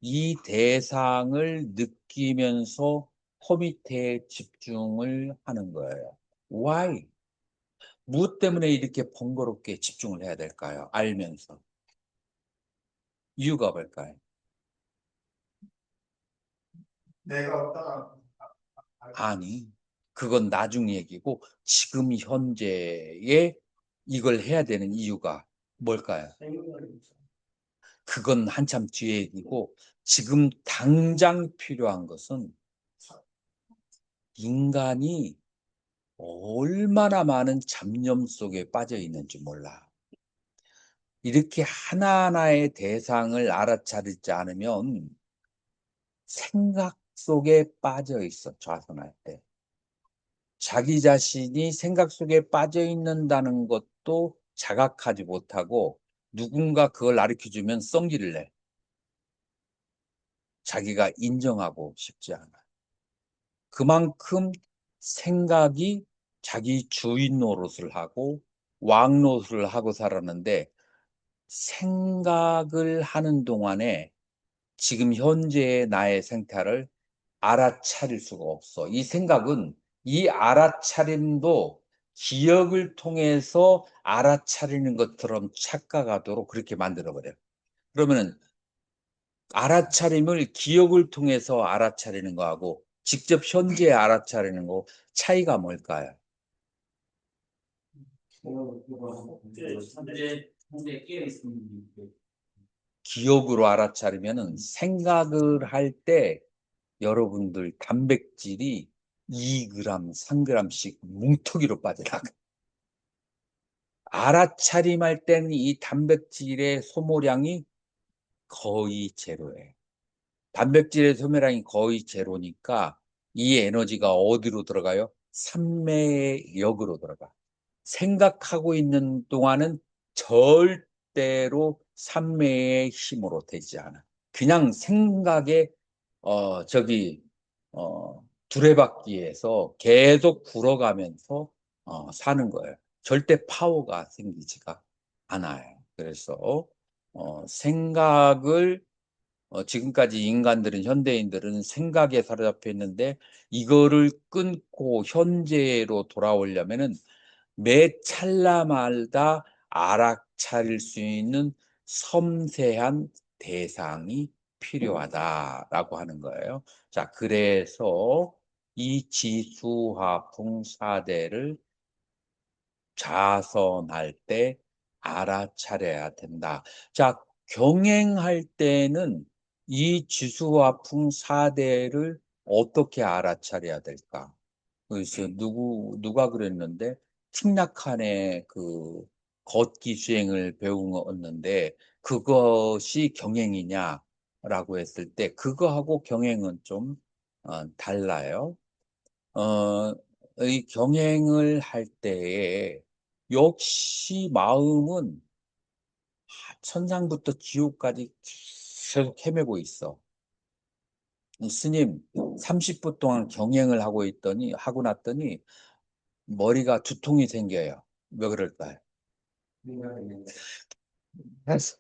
이 대상을 느끼면서 코밑에 집중을 하는 거예요. Why? 무엇 때문에 이렇게 번거롭게 집중을 해야 될까요? 알면서. 이유가 뭘까요? 내가 없다가 아니, 그건 나중 얘기고 지금 현재에 이걸 해야 되는 이유가 뭘까요? 그건 한참 뒤에 얘기고 지금 당장 필요한 것은 인간이 얼마나 많은 잡념 속에 빠져 있는지 몰라. 이렇게 하나하나의 대상을 알아차리지 않으면 생각 속에 빠져 있어, 좌선할 때. 자기 자신이 생각 속에 빠져 있는다는 것도 자각하지 못하고 누군가 그걸 가르쳐 주면 성질을 내. 자기가 인정하고 싶지 않아. 그만큼 생각이 자기 주인 노릇을 하고 왕 노릇을 하고 살았는데 생각을 하는 동안에 지금 현재의 나의 생태를 알아차릴 수가 없어. 이 생각은 이 알아차림도 기억을 통해서 알아차리는 것처럼 착각하도록 그렇게 만들어버려요. 그러면은 알아차림을 기억을 통해서 알아차리는 거하고 직접 현재 알아차리는 거 차이가 뭘까요? 현재 깨어 있습니다. 기억으로 알아차리면은 생각을 할 때 여러분들 단백질이 2g, 3g씩 뭉텅이로 빠져나가. 알아차림할 때는 이 단백질의 소모량이 거의 제로예요. 단백질의 소모량이 거의 제로니까 이 에너지가 어디로 들어가요? 삼매역으로 들어가. 생각하고 있는 동안은 절대로 삼매의 힘으로 되지 않아. 그냥 생각에 저기 두레박기에서 계속 굴어가면서 사는 거예요. 절대 파워가 생기지가 않아요. 그래서 생각을 지금까지 인간들은 현대인들은 생각에 사로잡혀 있는데 이거를 끊고 현재로 돌아오려면은 매 찰나마다 알아차릴 수 있는 섬세한 대상이 필요하다라고 하는 거예요. 자, 그래서 이 지수화풍 사대를 좌선할 때 알아차려야 된다. 자, 경행할 때는 이 지수화풍 사대를 어떻게 알아차려야 될까? 그래서 누가 그랬는데 틱낙한의 그 걷기 수행을 배웠는데 그것이 경행이냐라고 했을 때 그거하고 경행은 좀 달라요. 어, 이 경행을 할 때에 역시 마음은 천상부터 지옥까지 계속 헤매고 있어. 스님, 30분 동안 경행을 하고 났더니 머리가 두통이 생겨요. 왜 그럴까요? 그래서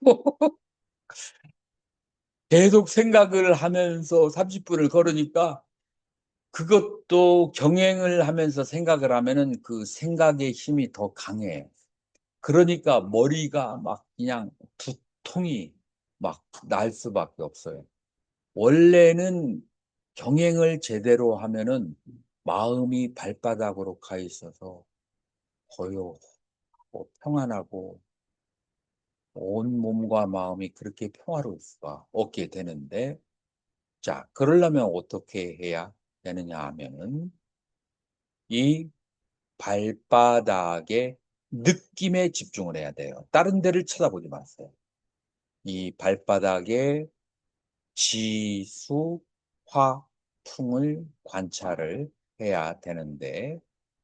계속 생각을 하면서 30분을 걸으니까 그것도 경행을 하면서 생각을 하면은 그 생각의 힘이 더 강해요. 그러니까 머리가 막 그냥 두통이 막 날 수밖에 없어요. 원래는 경행을 제대로 하면은 마음이 발바닥으로 가 있어서 고요하고 평안하고 온 몸과 마음이 그렇게 평화로울 수가 없게 되는데, 자, 그러려면 어떻게 해야 되느냐 하면은 이 발바닥의 느낌에 집중을 해야 돼요. 다른 데를 쳐다보지 마세요. 이 발바닥의 지수, 화, 풍을 관찰을 해야 되는데,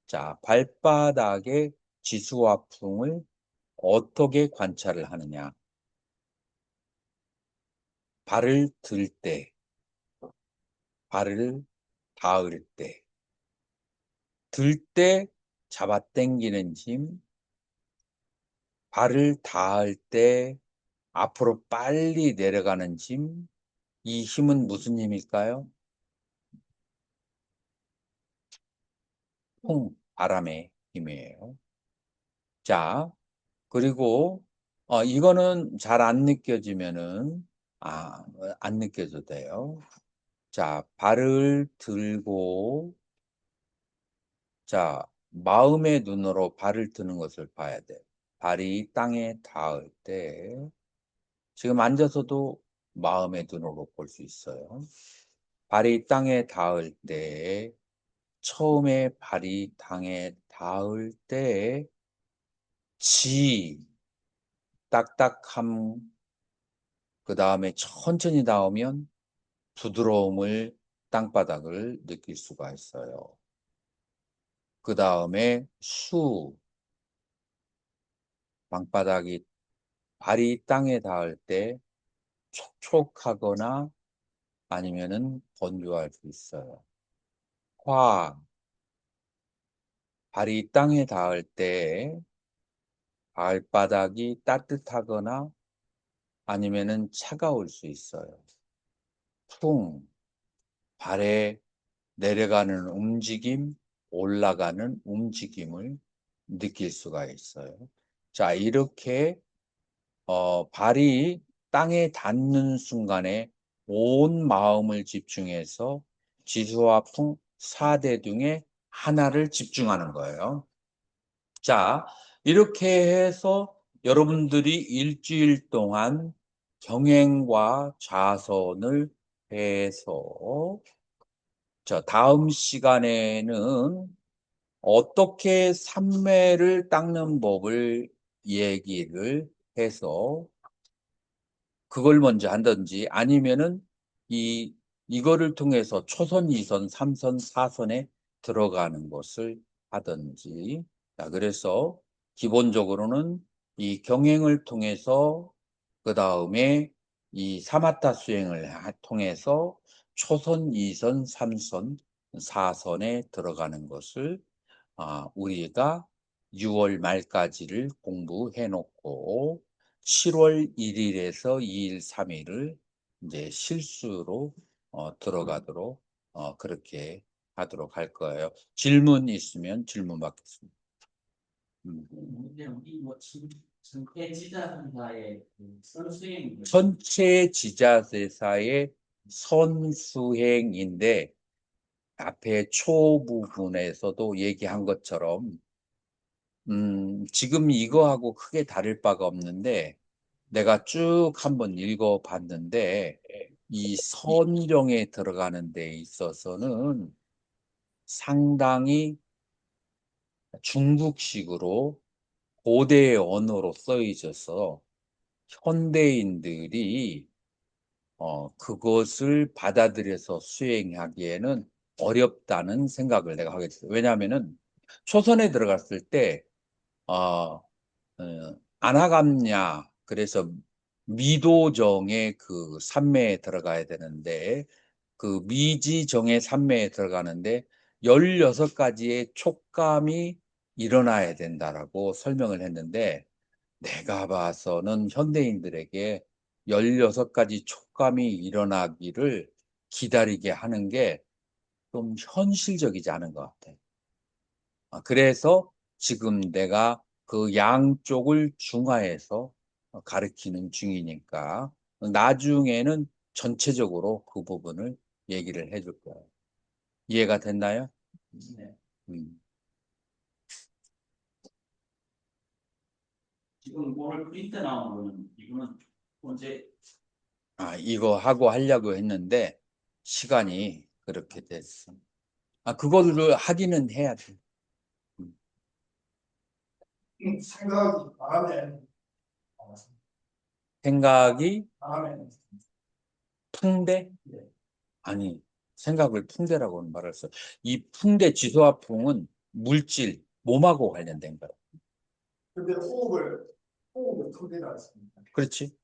자, 발바닥의 지수와 풍을 어떻게 관찰을 하느냐? 발을 들 때, 발을 닿을 때, 들 때 잡아당기는 힘, 발을 닿을 때 앞으로 빨리 내려가는 힘, 이 힘은 무슨 힘일까요? 바람의 힘이에요. 자, 그리고 이거는 잘 안 느껴지면은 안 느껴도 돼요. 자, 발을 들고 자, 마음의 눈으로 발을 드는 것을 봐야 돼. 발이 땅에 닿을 때 지금 앉아서도 마음의 눈으로 볼 수 있어요. 발이 땅에 닿을 때 처음에 발이 땅에 닿을 때 딱딱함 그 다음에 천천히 닿으면 부드러움을 땅바닥을 느낄 수가 있어요. 그 다음에 방바닥이 발이 땅에 닿을 때 촉촉하거나 아니면은 건조할 수 있어요. 발이 땅에 닿을 때 발바닥이 따뜻하거나 아니면은 차가울 수 있어요. 퉁, 발에 내려가는 움직임, 올라가는 움직임을 느낄 수가 있어요. 자, 이렇게 발이 땅에 닿는 순간에 온 마음을 집중해서 지수와 풍, 사대 중에 하나를 집중하는 거예요. 자, 이렇게 해서 여러분들이 일주일 동안 경행과 좌선을 해서 다음 시간에는 어떻게 삼매를 닦는 법을 얘기를 해서 그걸 먼저 한다든지 아니면은 이거를 통해서 초선, 2선, 3선, 4선에 들어가는 것을 하든지. 자, 그래서 기본적으로는 이 경행을 통해서 그 다음에 이 사마타 수행을 통해서 초선, 2선, 3선, 4선에 들어가는 것을 우리가 6월 말까지를 공부해 놓고 7월 1일에서 2일, 3일을 이제 실수로 들어가도록 그렇게 하도록 할 거예요. 질문 있으면 질문 받겠습니다. 근데 우리 뭐 전체 지자사의 선수행 전체 지자세사의 선수행인데 앞에 초 부분에서도 얘기한 것처럼 지금 이거하고 크게 다를 바가 없는데 내가 쭉 한번 읽어봤는데 이 선령에 들어가는 데 있어서는 상당히 중국식으로 고대 언어로 써있어서 현대인들이 그것을 받아들여서 수행하기에는 어렵다는 생각을 내가 하게 됐어요. 왜냐하면은 초선에 들어갔을 때 아나감냐 그래서 미도정의 그 삼매에 들어가야 되는데 그 미지정의 삼매에 들어가는데 16가지의 촉감이 일어나야 된다라고 설명을 했는데 내가 봐서는 현대인들에게 16가지 촉감이 일어나기를 기다리게 하는 게 좀 현실적이지 않은 것 같아요. 그래서 지금 내가 그 양쪽을 중화해서 가르치는 중이니까 나중에는 전체적으로 그 부분을 얘기를 해줄 거예요. 이해가 됐나요? 네. 음. 지금 오늘 프린트 나온 거는 이거는 언제 이거 하고 하려고 했는데 시간이 그렇게 됐어. 그거를 하기는 해야 돼. 음. 생각이 바람에 생각이 바람에 풍대? 예. 아니, 생각을 풍대라고는 말할 수. 이 풍대 지수와 풍은 물질, 몸하고 관련된 거야. 근데 호흡을 통제를 했습니다. 그렇지?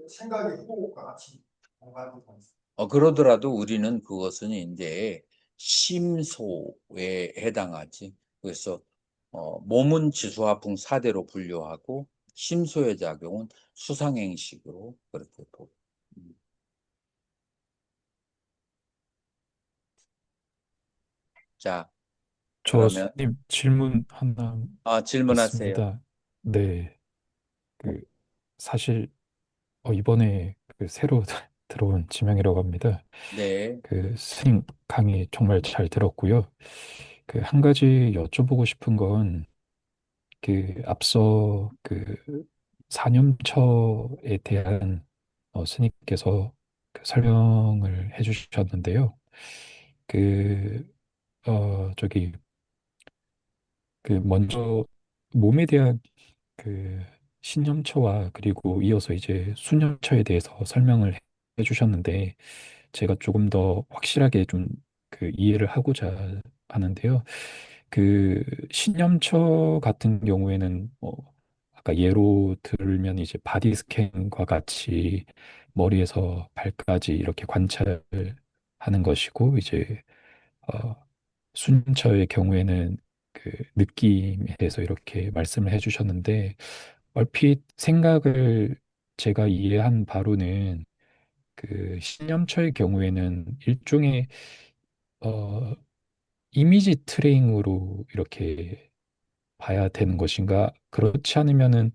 생각이 호흡과 같이 공간이 있습니다. 그러더라도 우리는 그것은 이제 심소에 해당하지. 그래서 몸은 지수화풍 4대로 분류하고 심소의 작용은 수상행식으로 그렇게 보고. 자, 저 그러면 스님 질문 하나 질문하세요. 있습니다. 네, 그 사실 이번에 그 새로 들어온 지명이라고 합니다. 네, 그 스님 강의 정말 잘 들었고요. 그 한 가지 여쭤보고 싶은 건 그 앞서 그 사념처에 대한 스님께서 그 설명을 해주셨는데요. 그 저기 그 먼저 몸에 대한 그 신념처와 그리고 이어서 이제 수념처에 대해서 설명을 해주셨는데 제가 조금 더 확실하게 좀 그 이해를 하고자 하는데요. 그 신념처 같은 경우에는 아까 예로 들면 이제 바디 스캔과 같이 머리에서 발까지 이렇게 관찰을 하는 것이고 이제 어, 수님처의 경우에는 그 느낌에 대해서 이렇게 말씀을 해주셨는데, 얼핏 생각을 제가 이해한 바로는 그 신념처의 경우에는 일종의 어, 이미지 트레이닝으로 이렇게 봐야 되는 것인가? 그렇지 않으면은,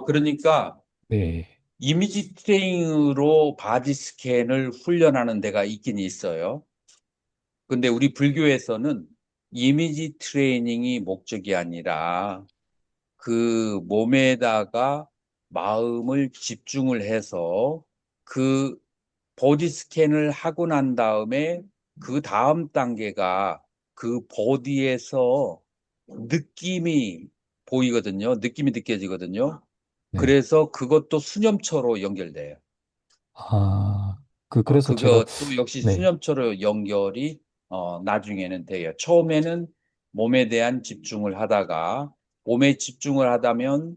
그러니까 네, 이미지 트레이닝으로 바디 스캔을 훈련하는 데가 있긴 있어요. 근데 우리 불교에서는 이미지 트레이닝이 목적이 아니라 그 몸에다가 마음을 집중을 해서 그 보디 스캔을 하고 난 다음에 그 다음 단계가 그 보디에서 느낌이 보이거든요. 느낌이 느껴지거든요. 네. 그래서 그것도 수념처로 연결돼요. 그래서 제가, 그것도 역시 네, 수념처로 연결이 나중에는 돼요. 처음에는 몸에 대한 집중을 하다가 몸에 집중을 하다면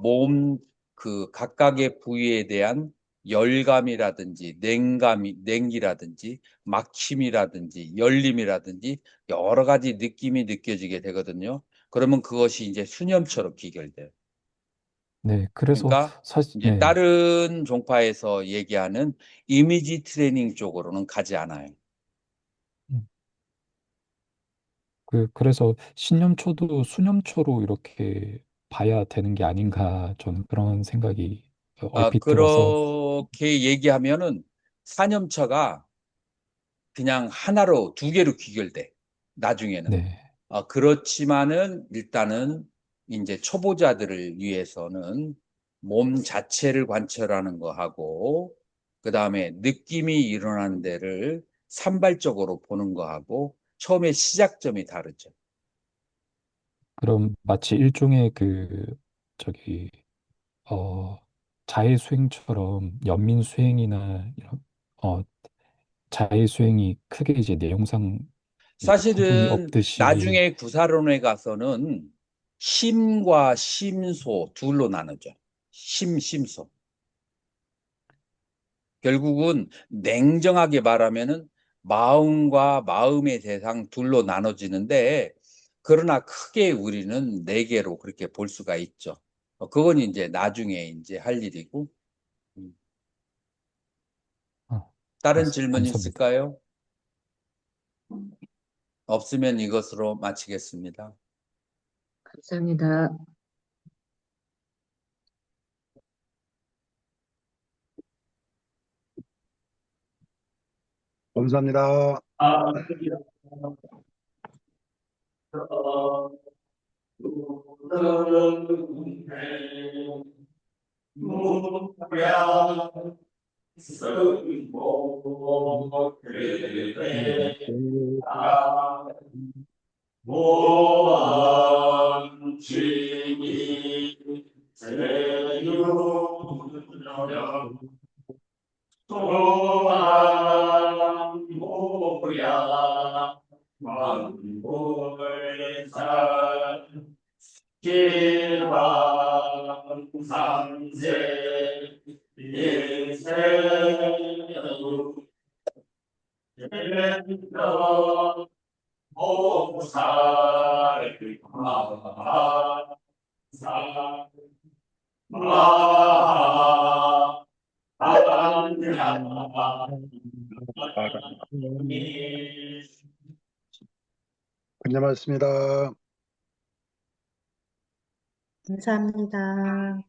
몸 그 각각의 부위에 대한 열감이라든지 냉기라든지 막힘이라든지 열림이라든지 여러 가지 느낌이 느껴지게 되거든요. 그러면 그것이 이제 수념처럼 기결돼요. 네, 그래서 그러니까 사실, 이제 네. 다른 종파에서 얘기하는 이미지 트레이닝 쪽으로는 가지 않아요. 음, 그래서 신념초도 수념초로 이렇게 봐야 되는 게 아닌가, 저는 그런 생각이 얼핏 들어서, 그렇게 얘기하면은 사념처가 그냥 하나로 두 개로 귀결돼. 나중에는. 네. 그렇지만은 일단은 이제 초보자들을 위해서는 몸 자체를 관찰하는 거 하고 그다음에 느낌이 일어나는 데를 산발적으로 보는 거 하고 처음에 시작점이 다르죠. 그럼 마치 일종의 저기, 어, 자해수행처럼 연민수행이나 이런, 자해수행이 크게 이제 내용상 이렇게 구분이 사실은 없듯이, 나중에 구사론에 가서는 심과 심소 둘로 나누죠. 심소. 결국은 냉정하게 말하면은 마음과 마음의 대상 둘로 나눠지는데 그러나 크게 우리는 네 개로 그렇게 볼 수가 있죠. 그건 이제 나중에 이제 할 일이고. 음. 다른 질문 감사합니다. 있을까요? 없으면 이것으로 마치겠습니다. 감사합니다. 감사합니다. 아, 무야 승모 그대야 모함증이 세유령 소망 모야 만불산 길왕 삼세 일세우 일러 오살 마사 마 안냐 안녕하십니다. 감사합니다.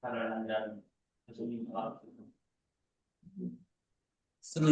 하나님, 예수님, 스님